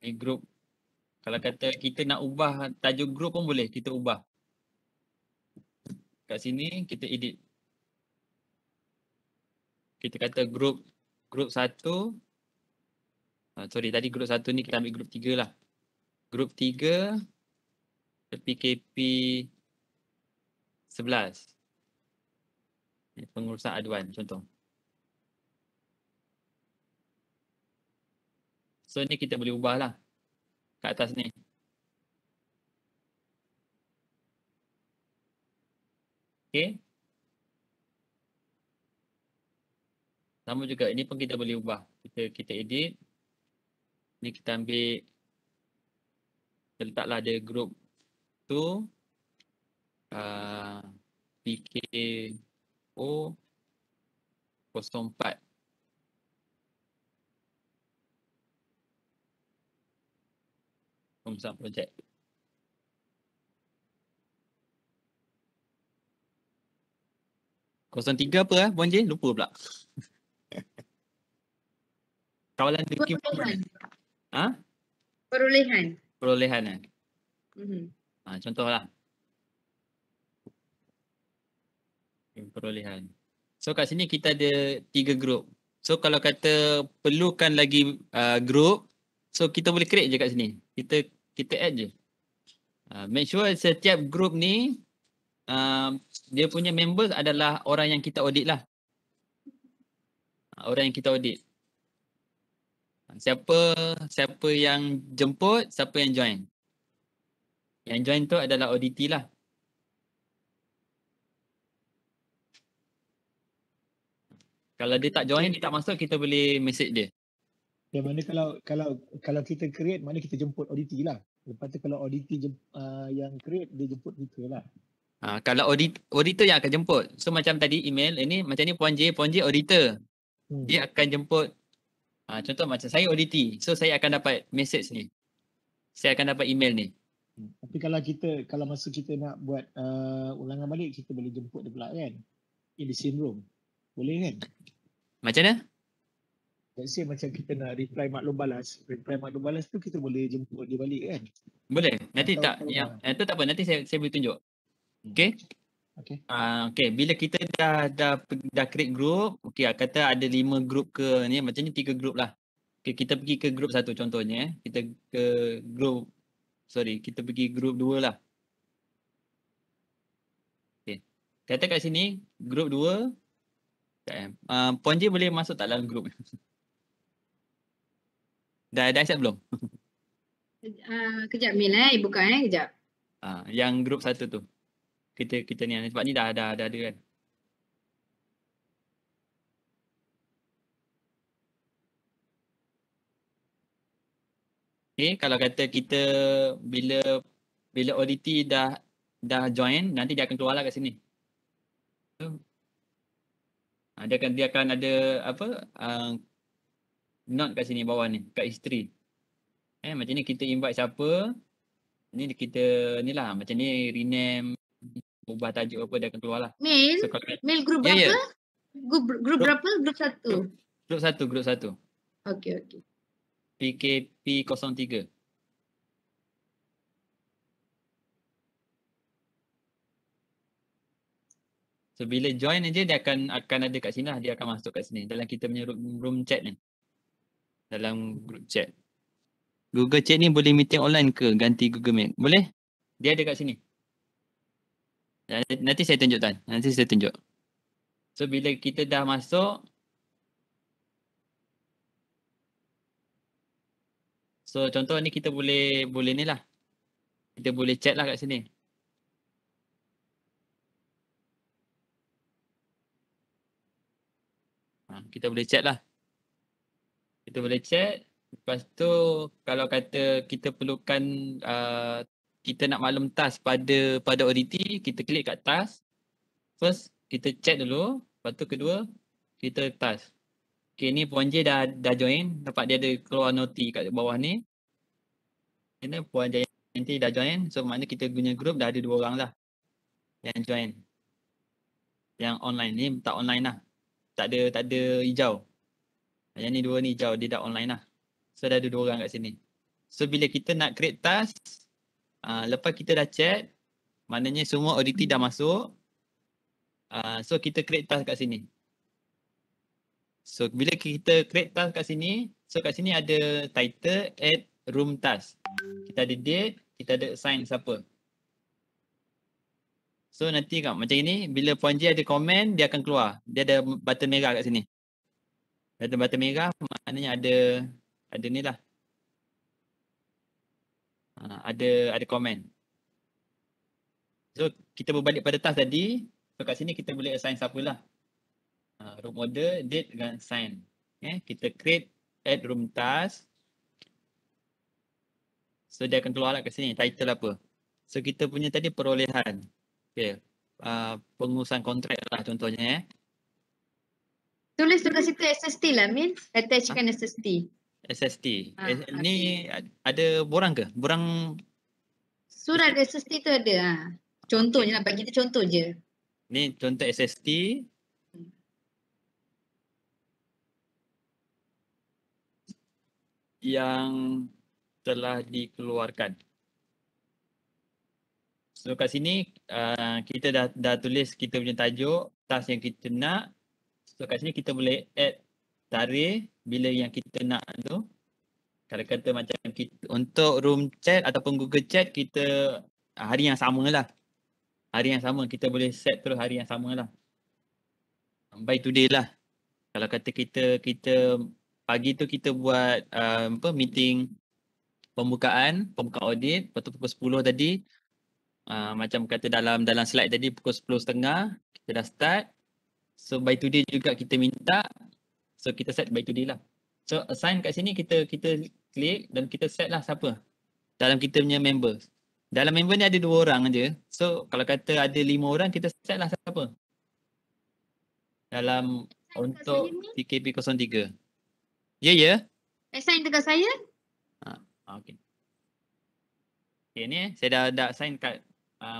Ni group. Kalau kata kita nak ubah tajuk group pun boleh, kita ubah. Kat sini kita edit. Kita kata group 1. Sorry, tadi group 1 ni kita ambil group 3 lah. Group 3 PKP 11. Pengurusan aduan contoh. So ni kita boleh ubah lah kat atas ni. Okay. Sama juga, ini pun kita boleh ubah. Kita edit. Ni kita ambil, kita letaklah ada group tu PKO 04. Pengurusan projek. Kosong 3 apa Puan J? Lupa pula. Kawalan dokumen. Perolehan. Perolehan contohlah. Perolehan. So kat sini kita ada 3 group. So kalau kata perlukan lagi group, so kita boleh create je kat sini. Kita add je. Make sure setiap group ni dia punya members adalah orang yang kita audit lah. Orang yang kita audit. Siapa yang jemput, siapa yang join. Yang join tu adalah auditee lah. Kalau dia tak join, dia tak masuk, kita boleh message dia. Yang mana kalau kita create, mana kita jemput auditee lah. Lepas tu kalau auditee yang create, dia jemput kita lah. Kalau auditor yang akan jemput. So macam tadi email, ini macam ni Puan J auditor. Dia akan jemput. Contoh macam saya auditee. So saya akan dapat message ni. Saya akan dapat email ni. Tapi kalau masa kita nak buat ulangan balik, kita boleh jemput dia pula kan? In the same room. Boleh kan? Macam mana? Let's say macam kita nak reply maklum balas. Reply maklum balas tu kita boleh jemput dia balik kan? Boleh. Nanti itu tak apa. Nanti saya boleh tunjuk. Okay? Okay. Bila kita dah create group, okay, kata ada 5 group ke ni, macam ni 3 group lah. Okay, kita pergi ke group 1 contohnya. Kita pergi group 2 lah. Okay. Kata kat sini, group 2. Puan J boleh masuk tak dalam group? Dah accept belum? Kejap Mil buka kejap. Yang group 1 tu. Kita ni sebab ni dah ada kan. Okay, kalau kata kita bila auditee dah join, nanti dia akan keluar lah kat sini. So, dia akan ada apa note kat sini bawah ni, kat history. Macam ni kita invite siapa, ni kita ni lah, macam ni rename, ubah tajuk apa, dia akan keluar lah. Mail? So, Mail group berapa? Group berapa? Group 1? Group 1. Okey. PKP 03. So bila join aja dia akan ada kat sini lah, dia akan masuk kat sini dalam kita punya room chat ni. Dalam group chat. Google Chat ni boleh meeting online ke ganti Google Meet? Boleh? Dia ada kat sini. Nanti saya tunjuk Tan. Nanti saya tunjuk. So bila kita dah masuk, so contoh ni kita boleh ni lah. Kita boleh chat lah kat sini. Kita boleh chat lah. Kita boleh chat. Lepas tu kalau kata kita perlukan kita nak maklum task pada ODT, kita klik kat task. First kita chat dulu, lepas tu kedua kita task. Okay, ni Puan J dah join, dapat dia ada keluar noti kat bawah ni. Ini Puan Jayanti dah join, so maknanya kita punya group dah ada 2 orang lah yang join. Yang online ni tak online lah. Tak ada hijau. Yang ni 2 ni hijau, dia dah online lah. So dah ada 2 orang kat sini. So bila kita nak create task, lepas kita dah chat, maknanya semua ODT dah masuk. So kita create task kat sini. So bila kita create task kat sini, so kat sini ada title, add room task. Kita ada date, kita ada assign siapa. So nanti kat macam ini, bila Puan J ada komen, dia akan keluar. Dia ada button merah kat sini. Ada button merah, maknanya ada ni lah. Ada komen. So kita berbalik pada task tadi, so kat sini kita boleh assign siapa lah. Room order, date dengan assign. Okay, kita create add room task. So dia akan keluar lah kat sini, title apa. So kita punya tadi perolehan. Okay. Pengurusan kontrak lah contohnya. Tulis dekat situ SST lah Min. Attachkan SST. SST. Ni ada borang ke? Borang surat SST tu ada. Contohnya lah, bagi kita contoh je. Ni contoh SST. Yang telah dikeluarkan. So kat sini kita dah tulis kita punya tajuk, task yang kita nak. So kat sini kita boleh add tarikh bila yang kita nak tu. Kalau kata macam kita untuk room chat ataupun Google Chat, kita hari yang sama lah. Hari yang sama kita boleh set terus hari yang sama lah. By today lah. Kalau kata kita pagi tu kita buat meeting pembukaan audit, lepas tu pukul 10 tadi. Macam kata dalam slide tadi pukul 10.30 kita dah start. So by today juga kita minta. So kita set by today lah. So assign kat sini kita klik dan kita set lah siapa dalam kita punya members. Dalam member ni ada 2 orang je. So kalau kata ada 5 orang, kita set lah siapa dalam untuk PKP 03. Ya. Assign dekat saya. Okay. Okay ni saya dah assign kat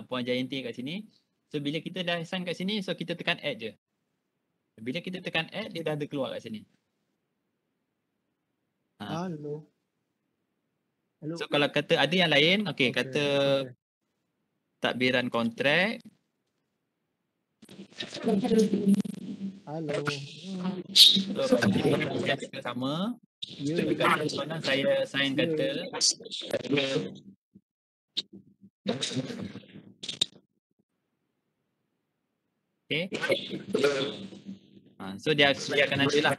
Puan Jayanti kat sini. So bila kita dah assign kat sini, so kita tekan add je. Bila kita tekan add, dia dah ada keluar kat sini. Hello. So kalau kata ada yang lain, kata takbiran kontrak. Halo. So kita sama. Dekat sana saya sign kata. Okay. So dia akan ada lah.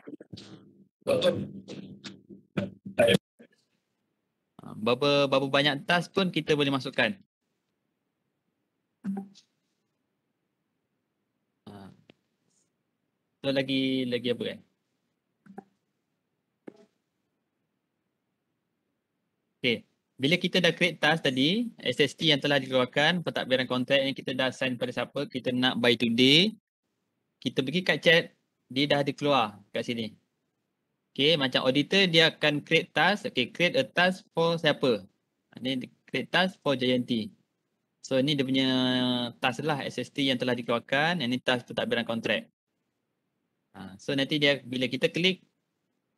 Berapa banyak task pun kita boleh masukkan. So lagi apa kan? Okay. Bila kita dah create task tadi, SST yang telah dikeluarkan, pentadbiran kontrak yang kita dah assign pada siapa, kita nak by today. Kita pergi kat chat, dia dah ada keluar kat sini. Okay, macam auditor dia akan create task. Okay, create a task for siapa? Ini create task for Jayanti. So ni dia punya task lah SST yang telah dikeluarkan. Yang ni task pentadbiran kontrak. So nanti dia bila kita klik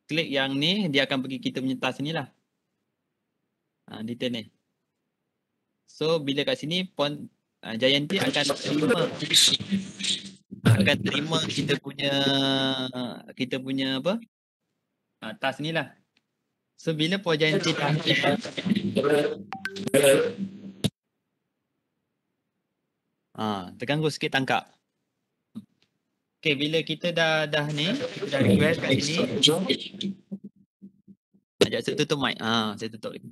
klik yang ni, dia akan pergi kita punya task ni lah. Detail ni. So bila kat sini Jayanti akan terima kita punya apa? Task ni lah. So bila Puan Jayanti terganggu sikit tangkap. Okay, bila kita dah ni, kita dah request kat sini. Sekejap saya tutup mic. Saya tutup lagi.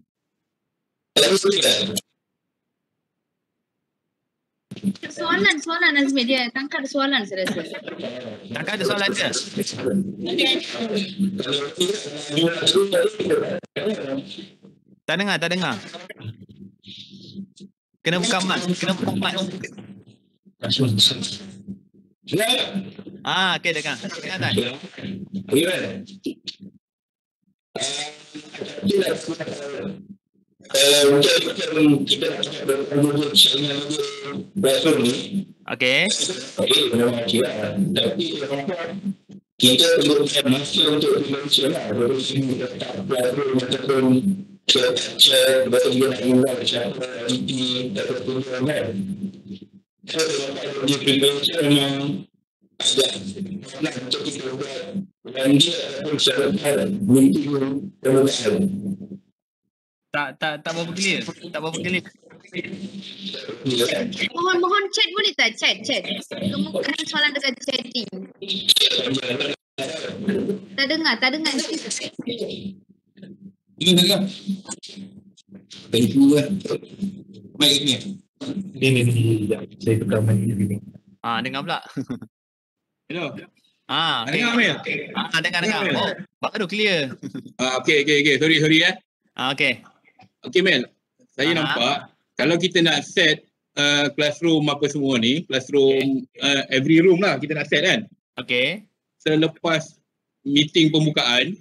Soalan Azmi, dia tangkap ada soalan saya rasa. Tangkap ada soalan ke? Tak dengar. Kena buka mic. Okey, dengar tak? Okey. Kita perlu masa untuk dimensional dari sini letak platform ataupun cek bagaimana nak ingat siapa IT ataupun kan. So kalau dia prevention memang agak nak untuk kita buat dan dia ataupun syaratan meeting permukaan. Tak berapa clear. Mohon chat boleh tak? Chat. Kemukakan soalan dekat chatting. Tak dengar. Ini dengar. Thank you lah. Baik ni. Ini. Saya tukar mic ni. Dengar pula. Hello. Okay. Dengar Amil? Dengar. Oh, baru clear. Okay. Sorry ya. Okay. Okay Mel, saya nampak kalau kita nak set classroom apa semua ni, classroom every room lah kita nak set kan. Okay. Selepas meeting pembukaan,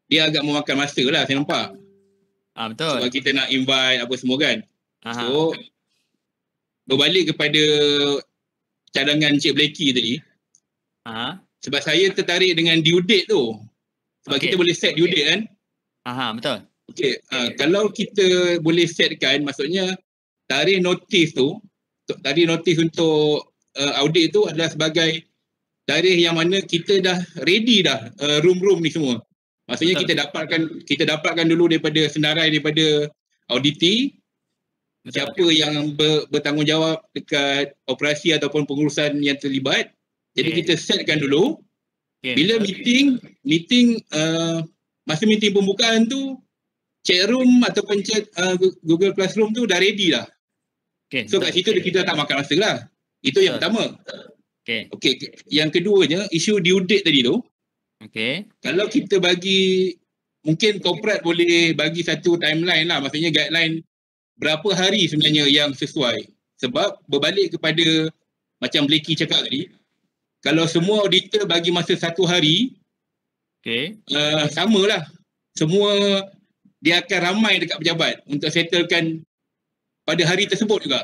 dia agak memakan masa lah saya nampak. Betul. Sebab kita nak invite apa semua kan. So, berbalik kepada cadangan Cik Blacky tadi, sebab saya tertarik dengan due date tu. Sebab kita boleh set due date kan. Betul. Okay, kalau kita boleh setkan, maksudnya tarikh notis untuk audit tu adalah sebagai tarikh yang mana kita dah ready dah room-room ni semua. Maksudnya kita dapatkan dulu daripada senarai daripada auditi, siapa yang bertanggungjawab dekat operasi ataupun pengurusan yang terlibat. Jadi kita setkan dulu. Bila meeting masa meeting pembukaan tu, chat room ataupun chat Google Classroom tu dah ready dah. So kat situ kita tak makan masa lah. Itu yang pertama. Okay. Yang keduanya, isu due date tadi tu. Kalau kita bagi, mungkin corporate boleh bagi satu timeline lah. Maksudnya guideline berapa hari sebenarnya yang sesuai. Sebab berbalik kepada macam Blacky cakap tadi, kalau semua auditor bagi masa 1 hari, samalah. Semua dia akan ramai dekat pejabat untuk settlekan pada hari tersebut juga.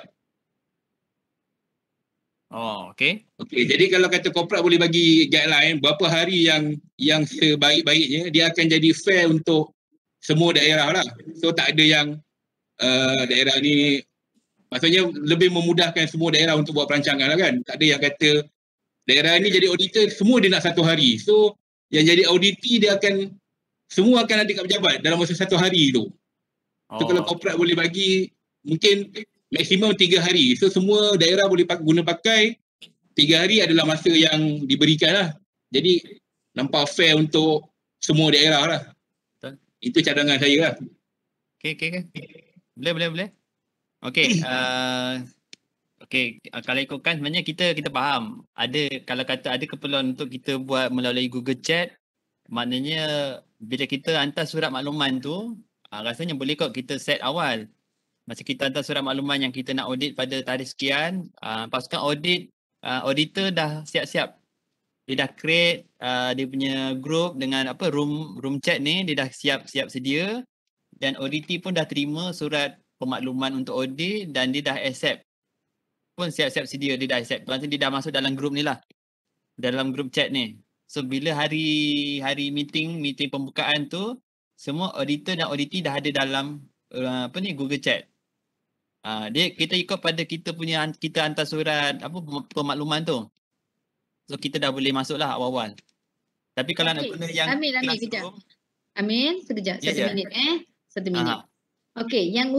Jadi kalau kata corporate boleh bagi guideline berapa hari yang sebaik-baiknya, dia akan jadi fair untuk semua daerah lah. So tak ada yang daerah ni, maksudnya lebih memudahkan semua daerah untuk buat perancangan lah kan. Tak ada yang kata daerah ni jadi auditor semua dia nak 1 hari. So yang jadi auditi dia akan semua akan ada kat pejabat dalam masa 1 hari tu. So kalau corporate boleh bagi mungkin maksimum 3 hari. So semua daerah boleh guna pakai 3 hari adalah masa yang diberikan lah. Jadi nampak fair untuk semua daerah lah. Itu cadangan saya lah. Okay. Boleh. Kalau ikutkan sebenarnya kita faham. Kalau kata ada keperluan untuk kita buat melalui Google Chat, maknanya bila kita hantar surat makluman tu, rasanya boleh kot kita set awal. Masa kita hantar surat makluman yang kita nak audit pada tarikh sekian, pasukan auditor dah siap-siap. Dia dah create dia punya group dengan room chat ni, dia dah siap sedia, dan auditi pun dah terima surat pemakluman untuk audit dan dia dah accept. Pun siap-siap sedia, dia dah accept. Maksudnya dia dah masuk dalam group ni lah. Dalam group chat ni. So bila hari meeting pembukaan tu, semua auditor dan auditee dah ada dalam Google Chat. Kita ikut pada kita hantar surat pemakluman tu. So kita dah boleh masuk lah awal-awal. Tapi kalau nak guna yang Amin, kejap. Amin, sekejap. Satu minit. Okey, yang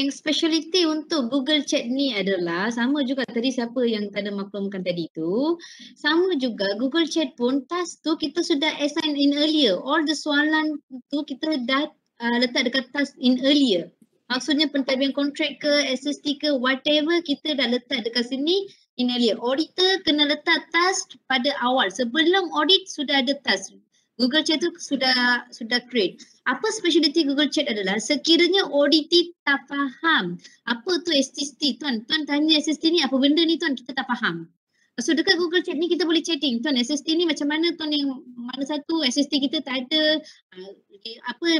speciality untuk Google Chat ni adalah sama juga tadi siapa yang ada maklumkan tadi tu. Sama juga Google Chat pun task tu kita sudah assign in earlier. All the soalan tu kita dah letak dekat task in earlier. Maksudnya pentadbiran kontrak ke, SST ke, whatever kita dah letak dekat sini in earlier. Auditor kena letak task pada awal. Sebelum audit sudah ada task. Google Chat tu sudah create. Apa speciality Google Chat adalah sekiranya auditee tak faham apa tu SST, tuan tanya SST ni apa benda ni tuan, kita tak faham. So dekat Google Chat ni kita boleh chatting, tuan SST ni macam mana tuan, yang mana satu SST kita tak ada,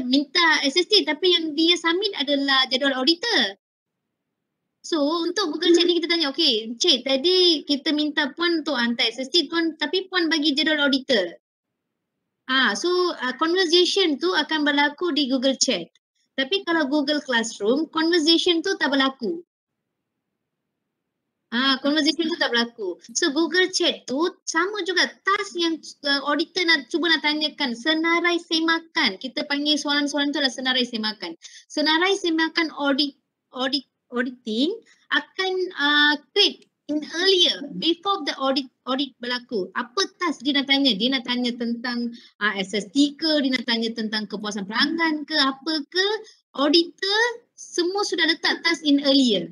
minta SST tapi yang dia submit adalah jadual auditor. So untuk Google Chat ni kita tanya, okay Cik tadi kita minta puan untuk hantar SST tuan tapi puan bagi jadual auditor. Conversation tu akan berlaku di Google Chat. Tapi kalau Google Classroom, conversation tu tak berlaku. Conversation tu tak berlaku. So Google Chat tu sama juga task yang auditor cuba nak tanyakan, senarai semakan. Kita panggil soalan-soalan tu adalah senarai semakan. Senarai semakan auditing akan create in earlier before the audit berlaku. Apa task dia nak tanya? Dia nak tanya tentang SST ke, dia nak tanya tentang kepuasan pelanggan ke, apa ke. Auditor semua sudah letak task in earlier.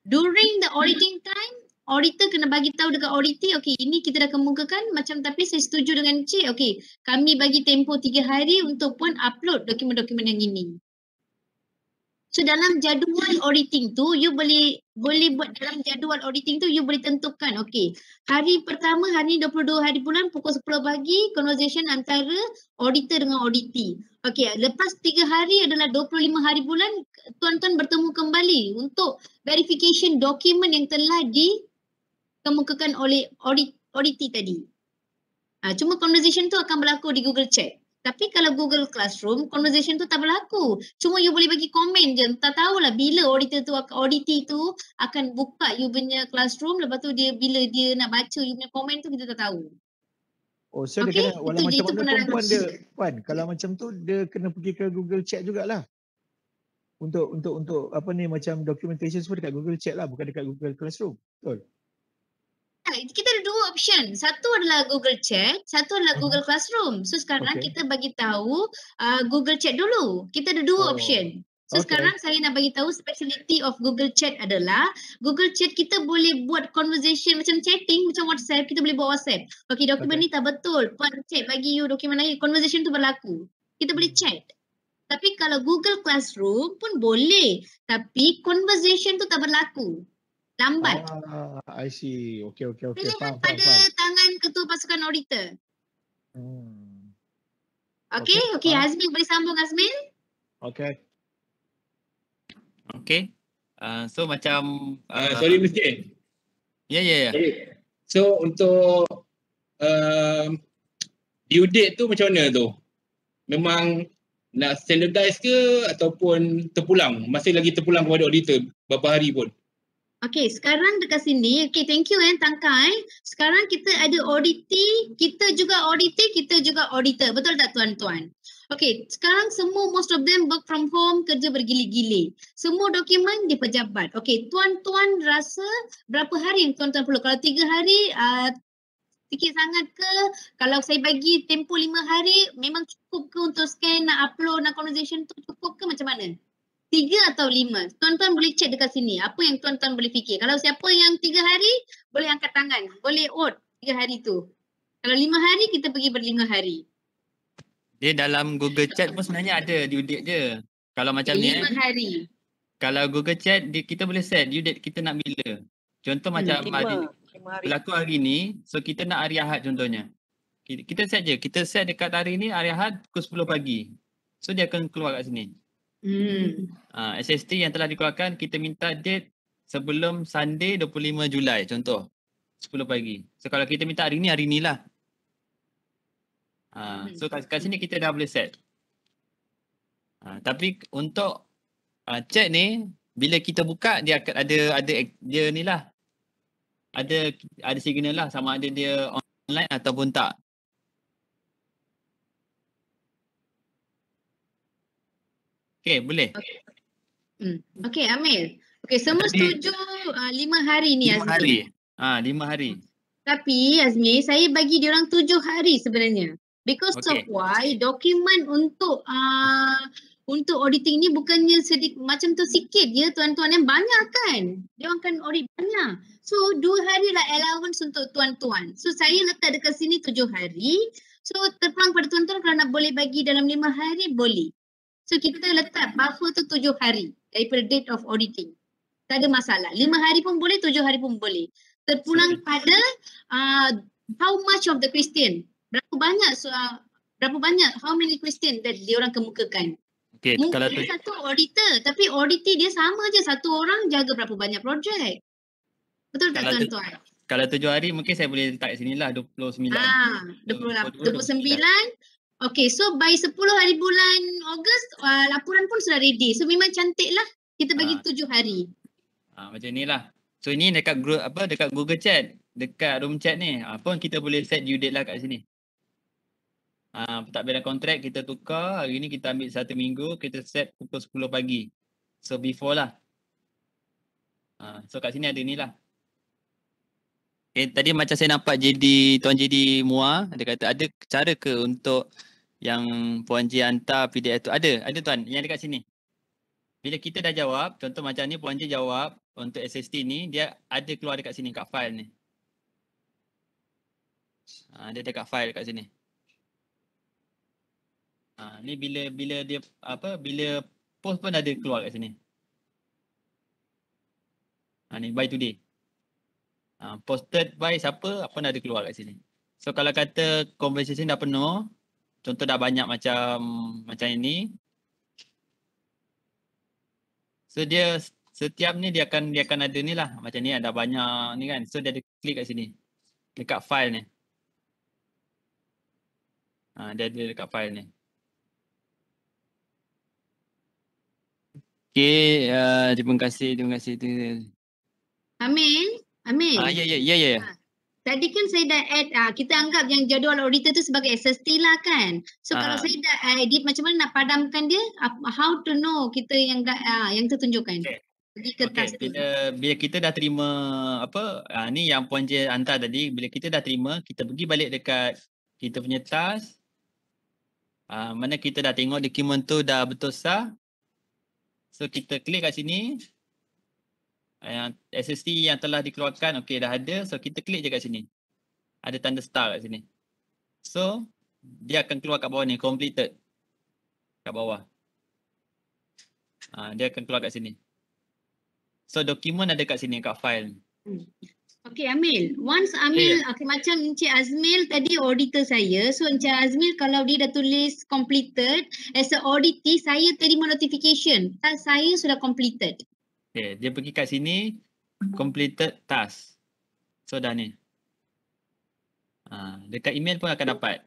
During the auditing time, auditor kena bagi tahu dekat auditee, okay ini kita dah kemukakan macam, tapi saya setuju dengan Cik, okay kami bagi tempoh 3 hari untuk pun upload dokumen-dokumen yang ini. So dalam jadual auditing tu, you boleh buat dalam jadual auditing tu, you boleh tentukan, okay hari pertama, hari ni 22 hari bulan, pukul 10 pagi, conversation antara auditor dengan auditee. Okay, lepas 3 hari adalah 25 hari bulan, tuan-tuan bertemu kembali untuk verification dokumen yang telah dikemukakan oleh auditee tadi. Cuma conversation tu akan berlaku di Google Chat. Tapi kalau Google Classroom, conversation tu tak berlaku. Cuma you boleh bagi komen je. Tak tahulah bila auditee tu akan buka you punya Classroom. Lepas tu bila dia nak baca you punya komen tu, kita tak tahu. Oh, so dia kena, walau macam mana pun Puan, kalau macam tu dia kena pergi ke Google Chat jugalah. Untuk macam documentation semua dekat Google Chat lah, bukan dekat Google Classroom. Betul? Kita ada 2 option. Satu adalah Google Chat, satu adalah Google Classroom. So sekarang kita bagi tahu Google Chat dulu. Kita ada 2 option. So sekarang saya nak bagi tahu speciality of Google Chat adalah Google Chat kita boleh buat conversation macam chatting, macam WhatsApp, kita boleh buat WhatsApp. Okay, dokumen ni tak betul. Puan Cik bagi you dokumen lain, conversation tu berlaku. Kita boleh chat. Tapi kalau Google Classroom pun boleh, tapi conversation tu tak berlaku. Lambat. I see. Okay. Pilihan pada tangan ketua pasukan auditor. Okay, Azmin boleh sambung Azmin? Okay. So macam sorry Mr. Ya. So untuk due date tu macam mana tu? Memang nak standardize ke ataupun terpulang? Masih lagi terpulang kepada auditor berapa hari pun? Okay, sekarang dekat sini, okay thank you Tangkai. Sekarang kita ada auditee, kita juga auditee, kita juga auditor. Betul tak tuan-tuan? Okay, sekarang semua most of them work from home, kerja bergilir-gilir. Semua dokumen di pejabat. Okay, tuan-tuan rasa berapa hari yang tuan-tuan perlu? Kalau 3 hari, sikit sangat ke? Kalau saya bagi tempoh 5 hari, memang cukup ke untuk scan, nak upload, nak conversation tu cukup ke macam mana? 3 atau 5? Tuan-tuan boleh check dekat sini. Apa yang tuan-tuan boleh fikir? Kalau siapa yang 3 hari, boleh angkat tangan. Boleh vote 3 hari tu. Kalau 5 hari, kita pergi ber-5 hari. Dia dalam Google Chat pun sebenarnya ada due date je. Kalau macam ni 5 hari. Kalau Google Chat, kita boleh set due date kita nak bila. Contoh macam berlaku hari ni, so kita nak hari Ahad contohnya. Kita set je. Kita set dekat hari ni, hari Ahad pukul 10 pagi. So dia akan keluar kat sini. SST yang telah dikeluarkan, kita minta date sebelum Sunday 25 Julai contoh 10 pagi. So kalau kita minta hari ni lah. So kat sini kita dah boleh set. Tapi untuk chat ni bila kita buka dia akan ada dia ni lah. Ada signal lah sama ada dia online ataupun tak. Okay, boleh. Okay, Amil. Okay, semua setuju 5 hari ni 5 Azmi. hari. 5 hari. Tapi Azmi, saya bagi diorang 7 hari sebenarnya. Because of why dokumen untuk auditing ni bukannya macam tu sikit je tuan-tuan, yang banyak kan. Dia orang kan audit banyak. So 2 hari lah allowance untuk tuan-tuan. So saya letak dekat sini 7 hari. So terpulang pada tuan-tuan kalau nak boleh bagi dalam 5 hari boleh. So kita letak buffer tu 7 hari daripada date of auditing. Tak ada masalah. 5 hari pun boleh, 7 hari pun boleh. Terpulang pada how much of the question. Berapa banyak how many question that diorang kemukakan. Okay, mungkin kalau satu auditor tapi auditi dia sama je, satu orang jaga berapa banyak projek. Betul tak tuan-tuan? Kalau 7 hari mungkin saya boleh letak sini lah 29. 29. Okay, so by 10 hari bulan Ogos laporan pun sudah ready. So memang cantik lah kita bagi 7 hari. Macam ni lah. So ini dekat group dekat Google Chat, dekat room chat ni pun kita boleh set due date lah kat sini. Pentadbiran kontrak kita tukar, hari ni kita ambil 1 minggu, kita set pukul 10 pagi. So before lah. So kat sini ada ni lah. Okay, tadi macam saya nampak Tuan JD Muar, dia kata ada cara ke untuk yang Puan J hantar PDF tu? Ada tuan, yang dekat sini. Bila kita dah jawab, contoh macam ni Puan J jawab untuk SST ni, dia ada keluar dekat sini kat file ni. Dia dekat file dekat sini. Ni bila dia bila post pun ada keluar kat sini. Ni by today. Posted by siapa pun ada keluar kat sini. So kalau kata conversation dah penuh, contoh dah banyak macam ini. So dia setiap ni dia akan ada ni lah, macam ni ada banyak ni kan. So dia ada klik kat sini. Dekat file ni. Dia ada dekat file ni. Okay, terima kasih. Amil. Ya. Tadi kan saya dah add, kita anggap yang jadual auditor tu sebagai SST lah kan. So kalau saya dah edit, macam mana nak padamkan dia? How to know kita yang tu tunjukkan? Di kertas tu. Bila kita dah terima ni yang Puan J hantar tadi, bila kita dah terima, kita pergi balik dekat kita punya task. Mana kita dah tengok dokumen tu dah betul sah. So kita klik kat sini. SST yang telah dikeluarkan, okey dah ada. So kita klik je kat sini. Ada tanda star kat sini. So dia akan keluar kat bawah ni, completed. Kat bawah. Dia akan keluar kat sini. So dokumen ada kat sini, kat file. Okay Amil, once Amil, macam Encik Azmil tadi auditor saya. So Encik Azmil kalau dia dah tulis completed, as a auditee saya terima notification. Task saya sudah completed. Okay, dia pergi kat sini, completed task. So dah ni. Dekat email pun akan dapat.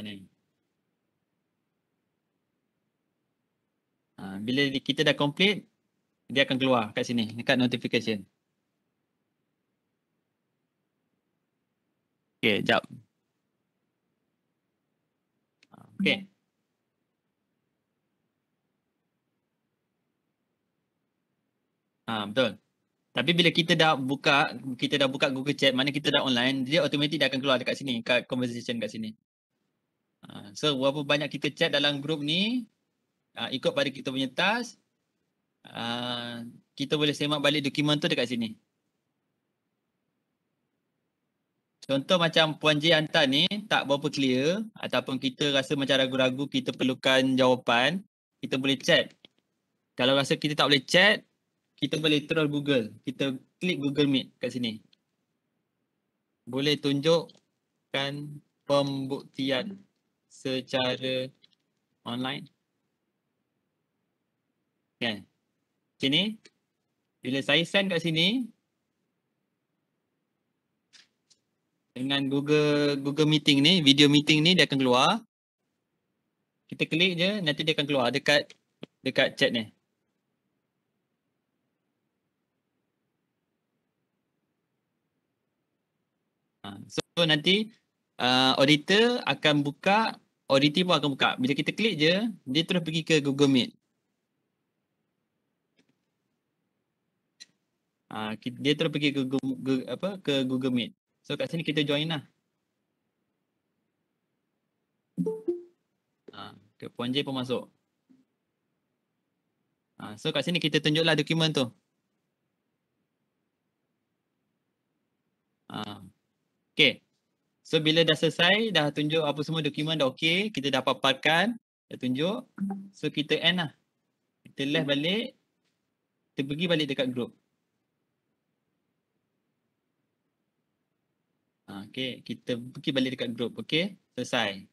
Ni. Bila kita dah complete, dia akan keluar kat sini, dekat notification. Okay, jap. Okay. Betul. Tapi bila kita dah buka Google Chat, mana kita dah online, dia automatik dia akan keluar dekat sini, kat conversation kat sini. So berapa banyak kita chat dalam group ni, ikut pada kita punya task, kita boleh semak balik dokumen tu dekat sini. Contoh macam Puan J hantar ni tak berapa clear ataupun kita rasa macam ragu-ragu, kita perlukan jawapan, kita boleh chat. Kalau rasa kita tak boleh chat, kita boleh terus Google. Kita klik Google Meet kat sini. Boleh tunjukkan pembuktian secara online. Kan? Sini. Bila saya send kat sini. dengan Google Meeting ni, video meeting ni dia akan keluar. Kita klik je, nanti dia akan keluar dekat chat ni. So nanti auditor akan buka, auditor pun akan buka. Bila kita klik je, dia terus pergi ke Google Meet. Dia terus pergi ke Google Meet. So kat sini kita join lah. Puan J pun masuk. So kat sini kita tunjuklah dokumen tu. Okay. So bila dah selesai, dah tunjuk apa semua dokumen dah okey, kita dah paparkan, dah tunjuk. So kita end lah. Kita left balik, kita pergi balik dekat group. Okay, kita pergi balik dekat group. Okay, selesai.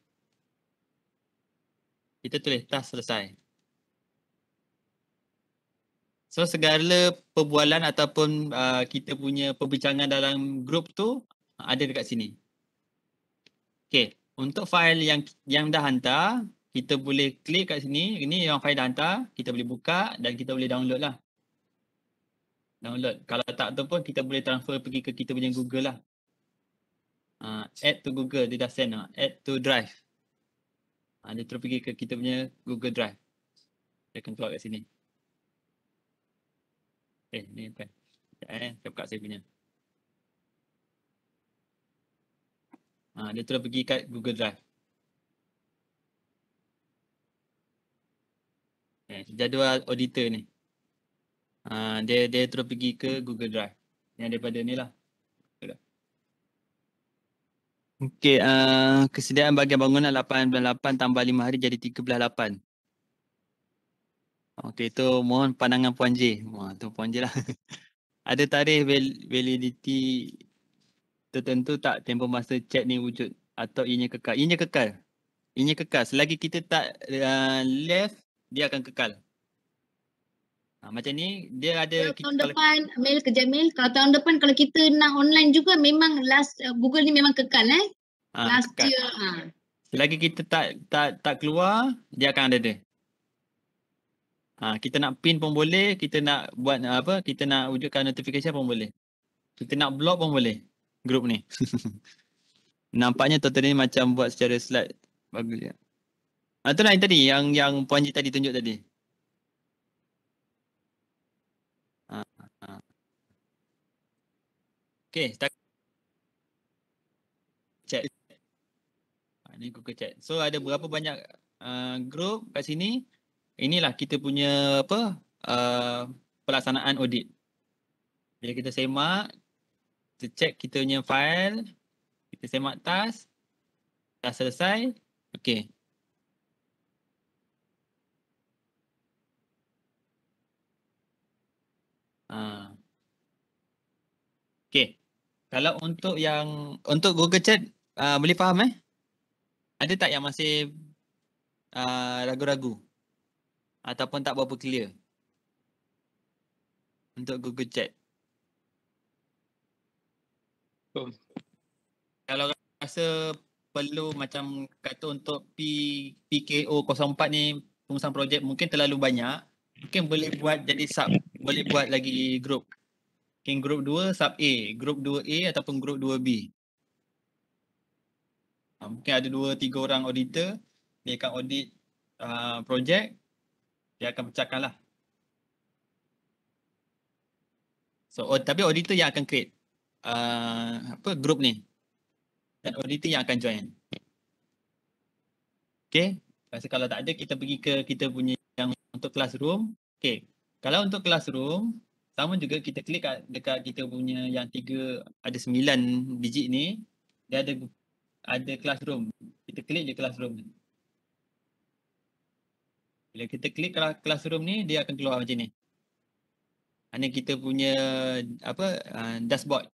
Kita tulis task selesai. So segala perbualan ataupun kita punya perbincangan dalam group tu ada dekat sini. Okay, untuk file yang dah hantar, kita boleh klik kat sini. Ini yang file dah hantar, kita boleh buka dan kita boleh download lah. Download. Kalau tak tu pun kita boleh transfer pergi ke kita punya Google lah. Add to Google, dia dah send lah. Add to Drive. Dia terus pergi ke kita punya Google Drive. Dia akan keluar kat sini. Ni bukan. Sekejap saya buka saya punya. Dia terus pergi kat Google Drive. Jadual auditor ni. Dia terus pergi ke Google Drive. Yang daripada ni lah. Okey, kesediaan bahagian bangunan 8/8 tambah 5 hari jadi 13/8. Okey, itu mohon pandangan Puan J. Tu Puan J lah. Ada tarikh validity tertentu tak tempoh masa chat ni wujud atau ianya kekal? Ianya kekal. Ianya kekal. Selagi kita tak left, dia akan kekal. Macam ni, dia ada... Tahun depan, Mel, kejap Mel. Kalau tahun depan kalau kita nak online juga memang Google ni memang kekal last kekal. year. Selagi kita tak keluar, dia akan ada. Kita nak pin pun boleh, kita nak buat kita nak wujudkan notification pun boleh. Kita nak block pun boleh group ni. Nampaknya tuan-tuan ni macam buat secara slide. Bagus je. Itu lah yang tadi, yang Puan Ji tadi tunjuk tadi. Okay, start chat. Ni Google Chat. So ada berapa banyak group kat sini. Inilah kita punya pelaksanaan audit. Bila kita semak, kita check kita punya file, kita semak task, dah selesai, okey. Okey. Kalau untuk Google Chat boleh faham Ada tak yang masih ragu-ragu ataupun tak berapa clear untuk Google Chat? Kalau rasa perlu macam kata untuk PKO 04 ni pengurusan projek mungkin terlalu banyak, mungkin boleh buat jadi sub, boleh buat lagi group. Mungkin group 2 sub A, group 2A ataupun group 2B. Mungkin ada 2-3 orang auditor, dia akan audit projek, dia akan pecahkan lah. So tapi auditor yang akan create group ni. Dan auditor yang akan join. Okay. Rasa kalau tak ada, kita pergi ke kita punya yang untuk classroom. Okay. Kalau untuk classroom, sama juga kita klik dekat kita punya yang 9 digit ni. Dia ada classroom. Kita klik je classroom ni. Bila kita klik classroom ni, dia akan keluar macam ni. Ini kita punya dashboard.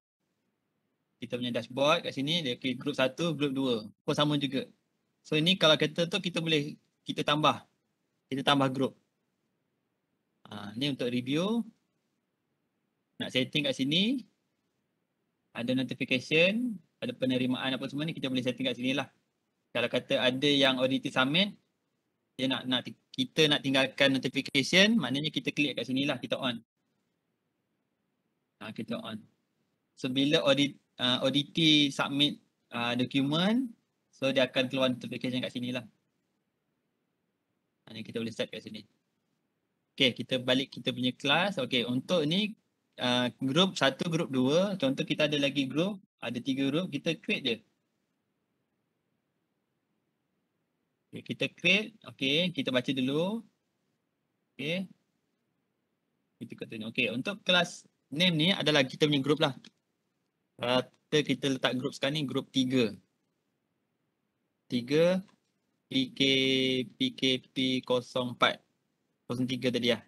Kita punya dashboard kat sini, dia group 1, group 2. Pun sama juga. So ini kalau kata tu kita tambah group. Ni untuk review. Nak setting kat sini. Ada notification. ada penerimaan apa semua ni kita boleh setting kat sini lah. Kalau kata ada yang audit submit, dia kita nak tinggalkan notification, maknanya kita klik kat sini lah, kita on. Kita on. So bila auditee submit dokumen, so dia akan keluar notification kat sini lah. Ni kita boleh set kat sini. Okay, kita balik kita punya kelas. Okay, untuk ni group 1, group 2. Contoh kita ada lagi group, ada 3 group, kita create je. Okay, kita create. Okay, kita baca dulu. Okay. Kita kata ni. Okay, untuk kelas name ni adalah kita punya group lah. Kita letak group sekarang ni group 3. 3 PKP 04. 03 tadi lah.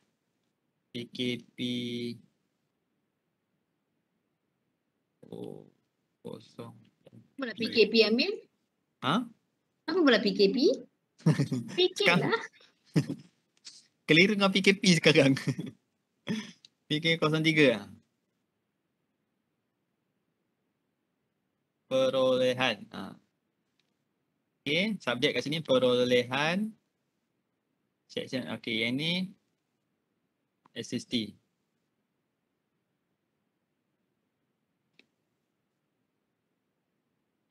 PKP 0. Apa pula PKP Amir? Ha? Apa pula PKP? Fikir lah. Keliru dengan PKP sekarang. PKP 03 lah. Perolehan. Okay, subjek kat sini perolehan. Section, okay, yang ni SST.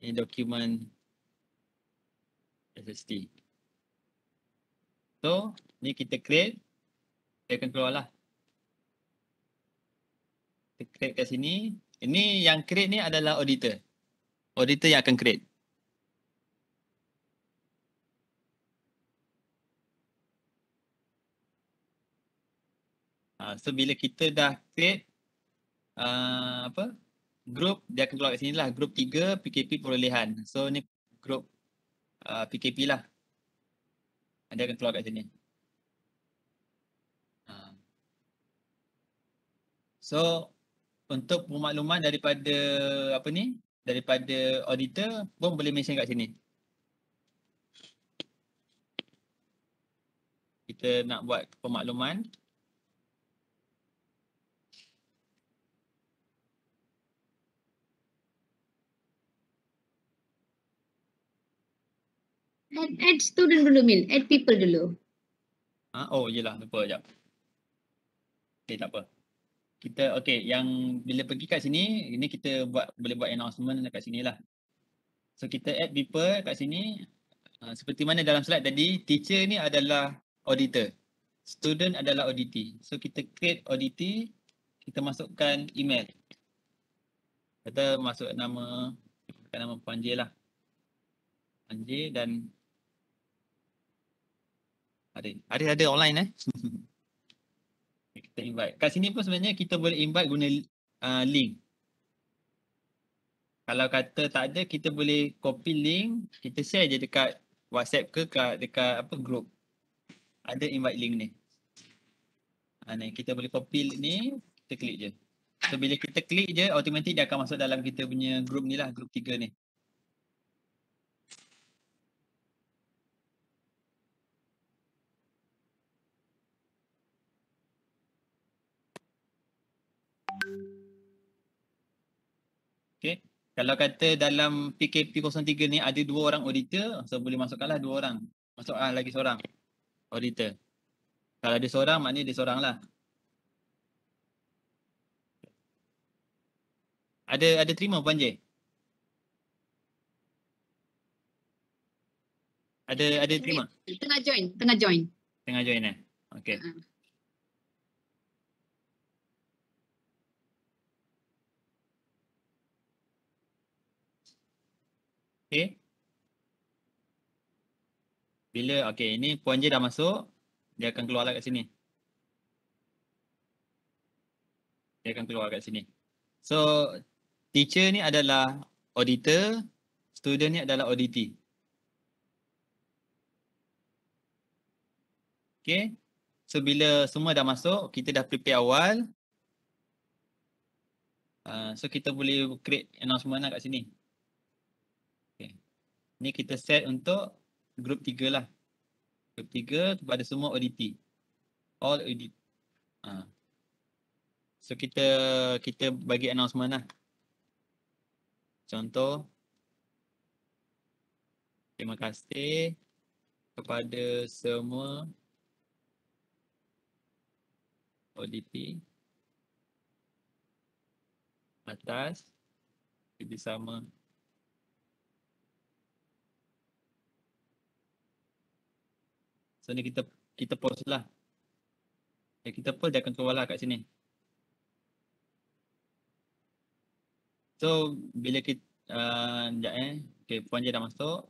Ini dokumen SST. So, ni kita create. Dia akan keluar lah. Kita create kat sini. Ini yang create ni adalah auditor. Auditor yang akan create. So, bila kita dah create group, dia akan keluar kat sini lah. Group 3 PKP perolehan. So, ni group PKP lah. Dia akan keluar kat sini. So, untuk pemakluman daripada daripada auditor pun boleh mention kat sini. Kita nak buat pemakluman. Add student dulu Mil, add people dulu. Oh yelah, lupa sekejap. Okay, tak apa. Kita, okay, yang bila pergi kat sini, ini kita boleh buat announcement kat sini lah. So kita add people kat sini. Seperti mana dalam slide tadi, teacher ni adalah auditor. Student adalah auditee. So kita create auditee, kita masukkan email. Kita masuk nama Puan J lah. Puan J dan ada online kita invite. Kat sini pun sebenarnya kita boleh invite guna link. Kalau kata tak ada, kita boleh copy link, kita share je dekat WhatsApp ke dekat group. Ada invite link ni. Ni kita boleh copy ni, kita klik je. So bila kita klik je, automatik dia akan masuk dalam kita punya group ni lah, group 3 ni. Okay. Kalau kata dalam PKP 03 ni ada 2 orang auditor, so boleh masukkanlah 2 orang. Masukkan lagi seorang auditor. Kalau ada seorang, maknanya dia seorang lah. Ada terima Puan J? Ada terima? Tengah join. Tengah join Okay. Okay. Bila, okay, ini Puan J dah masuk, dia akan keluar lah kat sini. Dia akan keluar kat sini. So, teacher ni adalah auditor, student ni adalah auditee. Okay. So, bila semua dah masuk, kita dah prepare awal. So, kita boleh create announcement lah kat sini. Ni kita set untuk group 3 lah. Group 3 kepada semua auditee. All audit. So kita bagi announcement lah. Contoh Terima kasih kepada semua ODP atas kerjasama. So ni kita post lah. Kita post dia akan keluar lah kat sini. So bila kita sekejap okay, Puan J dah masuk.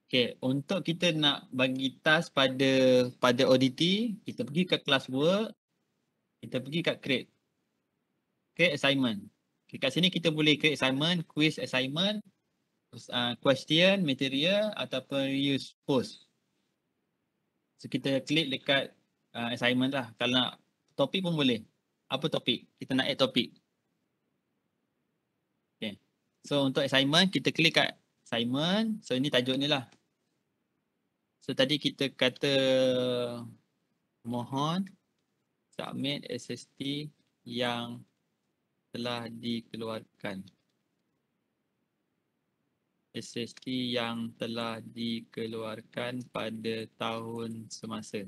Okay, untuk kita nak bagi task pada ODT, kita pergi kat classwork, kita pergi kat create assignment. Okay, kat sini kita boleh create assignment, quiz assignment, question, material ataupun use post. So kita klik dekat assignment lah. Kalau nak topik pun boleh. Apa topik? Kita nak add topik. Okay. So untuk assignment, kita klik kat assignment. So ini tajuk ni lah. So tadi kita kata mohon submit SST yang telah dikeluarkan. SST yang telah dikeluarkan pada tahun semasa.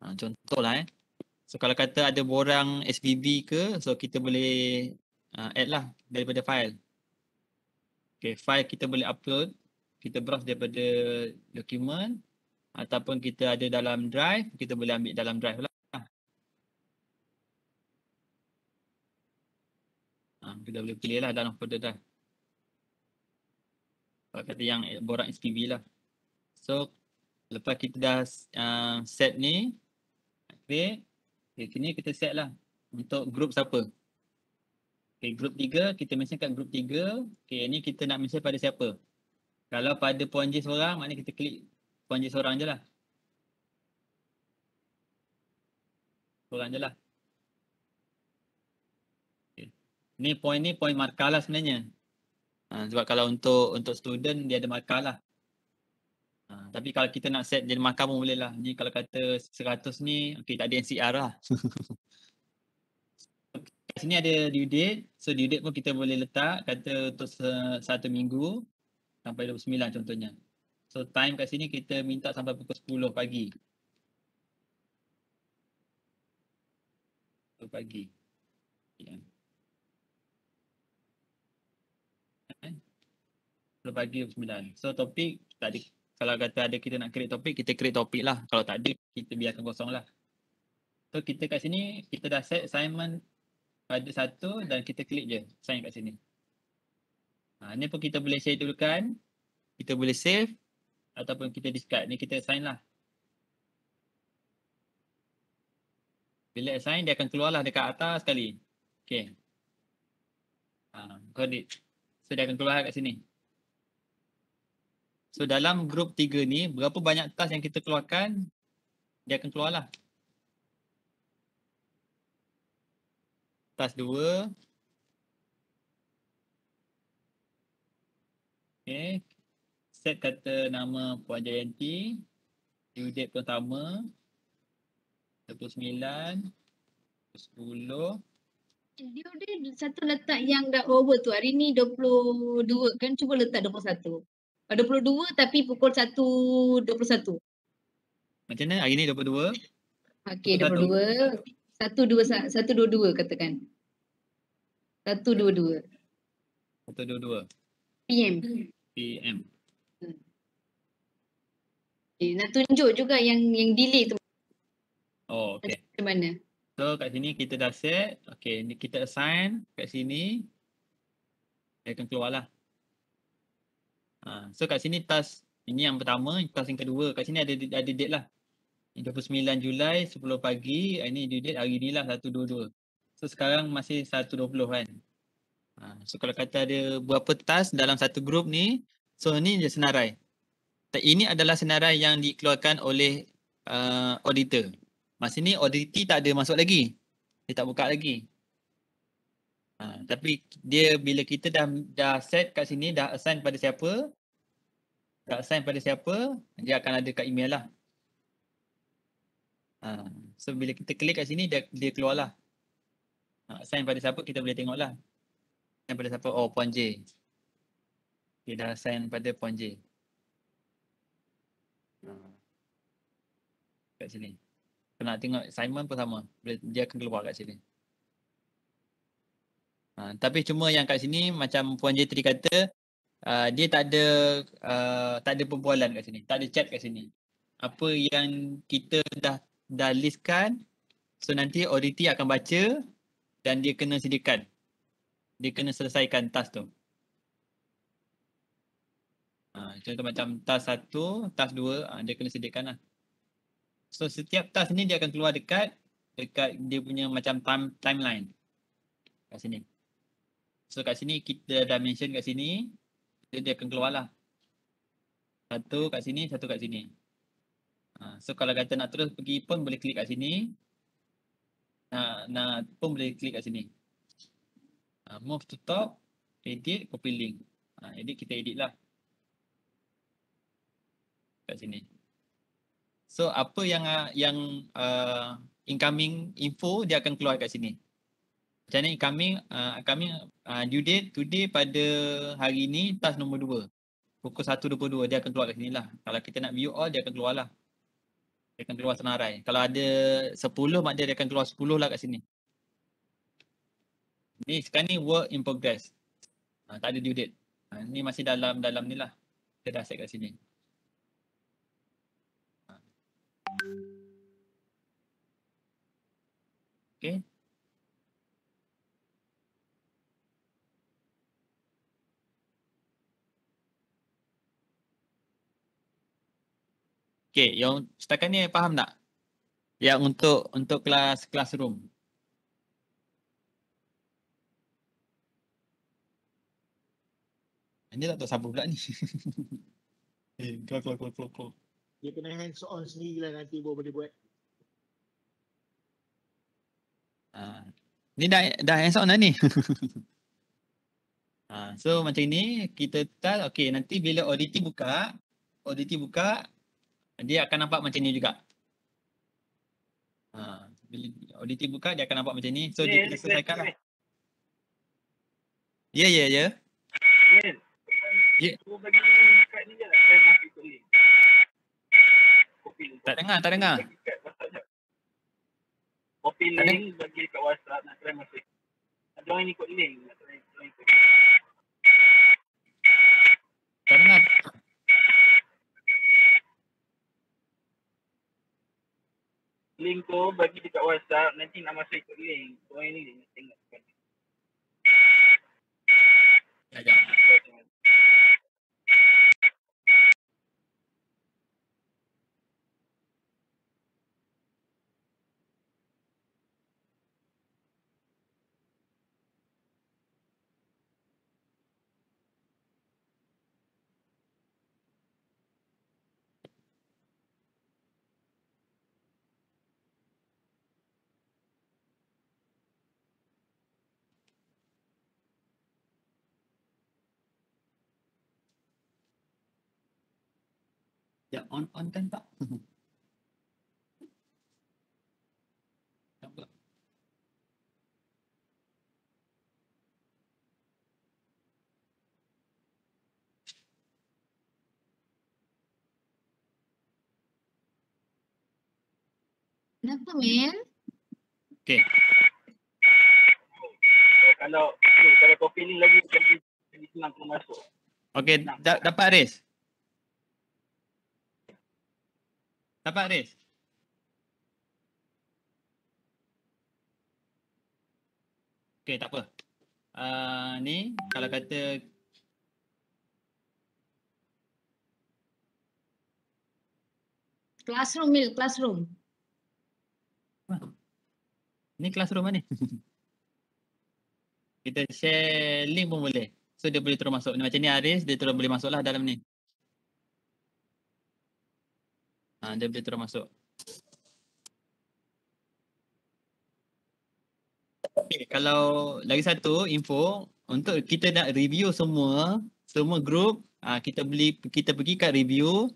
Contohlah So kalau kata ada borang SBB ke, so kita boleh add lah daripada file. Okay, file kita boleh upload, kita browse daripada dokumen ataupun kita ada dalam drive, kita boleh ambil dalam drive lah. Kita boleh pilih lah dalam folder drive. Kalau kata yang borang SPB lah. So lepas kita dah set ni, okay, kini kita set lah untuk group siapa. Okay, group 3, kita mention kat group 3. Okay, ni kita nak mention pada siapa. Kalau pada Puan J seorang, maknanya kita klik Puan J seorang je lah. Seorang je lah. Okay. Ni point markah lah sebenarnya. Sebab kalau untuk student dia ada markah lah. Tapi kalau kita nak set jadi markah pun boleh lah. Ni kalau kata 100 ni, okay, tak ada NCR lah. Kat sini ada due date. So due date pun kita boleh letak kata untuk 1 minggu sampai 29 contohnya. So time kat sini kita minta sampai pukul 10 pagi. 10 pagi. Ya. 10 pagi 9. So topik tak ada. Kalau kata ada kita nak create topik, kita create topik lah. Kalau tak ada, kita biarkan kosong lah. So kita kat sini, kita dah set assignment pada 1 dan kita klik je sign kat sini. Ni pun kita boleh schedulekan, kita boleh save ataupun kita discard. Ni kita assign lah. Bila assign, dia akan keluar lah dekat atas sekali. Okay. Credit. So dia akan keluar kat sini. So dalam group 3 ni, berapa banyak task yang kita keluarkan, dia akan keluar lah. Task 2. Okay. Set kata nama Puan Jayanti. Due date pertama. 29. 10. Due date satu letak yang dah over tu. Hari ni 22 kan, cuba letak 21. 22 tapi pukul 1.21. Macam mana? Hari ni 22? Okey, 22. 1.22 katakan. 1.22. 1.22. PM. PM. Okay, nak tunjuk juga yang delay tu. Oh, okey. Macam mana? So kat sini kita dah set. Okey, ni kita assign kat sini. Dia akan keluar lah. So kat sini task ini yang pertama, task yang kedua. Kat sini ada date lah. 29 Julai 10 pagi. Ini due date hari ni lah 1.22. So sekarang masih 1.20 kan. So kalau kata ada berapa task dalam satu group ni, so ni dia senarai. Ini adalah senarai yang dikeluarkan oleh auditor. Masa ni auditor tak ada masuk lagi. Dia tak buka lagi. Tapi dia bila kita dah set kat sini, dah assign pada siapa, dia akan ada kat email lah. So bila kita klik kat sini, dia keluar lah. Assign pada siapa, kita boleh tengok lah. Assign pada siapa? Oh, Puan J. Dia dah assign pada Puan J. Kat sini. Kau nak tengok Simon pun sama. Dia akan keluar kat sini. Tapi cuma yang kat sini macam Puan Jetri kata, dia tak ada perbualan kat sini. Tak ada chat kat sini. Apa yang kita dah listkan, so nanti auditi akan baca dan dia kena sediakan. Dia kena selesaikan task tu. Contoh macam task 1, task 2, dia kena sediakan lah. So setiap task ni dia akan keluar dekat dia punya macam timeline kat sini. So kat sini kita dah mention kat sini, dia akan keluar lah. Satu kat sini, satu kat sini. So kalau kata nak terus pergi pun boleh klik kat sini. Nak pun boleh klik kat sini. Move to top, edit, copy link. Edit, kita edit lah. Kat sini. So apa yang incoming info dia akan keluar kat sini. Macam ni incoming due date today pada hari ni task nombor 2. Pukul 1.22 dia akan keluar kat sini lah. Kalau kita nak view all dia akan keluar lah. Dia akan keluar senarai. Kalau ada 10 mak dia akan keluar 10 lah kat sini. Ni sekarang ni work in progress. Tak ada due date. Ni masih dalam ni lah. Kita dah set kat sini. Okay. Okay, yang setakat ni faham tak? Yang untuk classroom. Ini tak tahu siapa pula ni. Keluar. Dia kena hands on sendirilah nanti boleh buat. Ni dah hands on dah ni. So macam ni kita start. Okay, nanti bila auditi buka, dia akan nampak macam ni juga. Bila auditi buka dia akan nampak macam ni. So dia kena selesaikan lah. Ya. Ya. Tak dengar. Copy link bagi kat WhatsApp nak try masuk. Join ikut link. Tak dengar. Link tu bagi dekat WhatsApp, nanti nak masuk ikut link. Join ni nak tengok. Sekejap. Ya, on kan tak? Tak pula. Kenapa, Mel? Okay. Kalau copy link lagi senang kena masuk. Okay, dapat Aris? Dapat Aris? Okay, tak apa. Ni kalau kata Classroom, Mel, classroom. ni classroom mana ni? Kita share link pun boleh. So dia boleh terus masuk. Macam ni Aris, dia terus boleh masuk lah dalam ni. Dia boleh terus masuk. Okay, kalau lagi satu info, untuk kita nak review semua group, kita pergi kat review,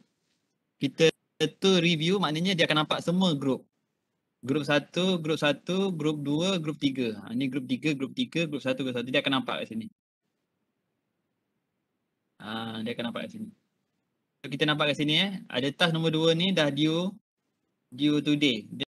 kita tu review maknanya dia akan nampak semua group. Group 1, group 2, group 3. Ni group 3, group 1, group 1. Dia akan nampak kat sini. Dia akan nampak kat sini. kita nampak kat sini ada task nombor 2 ni dah due today.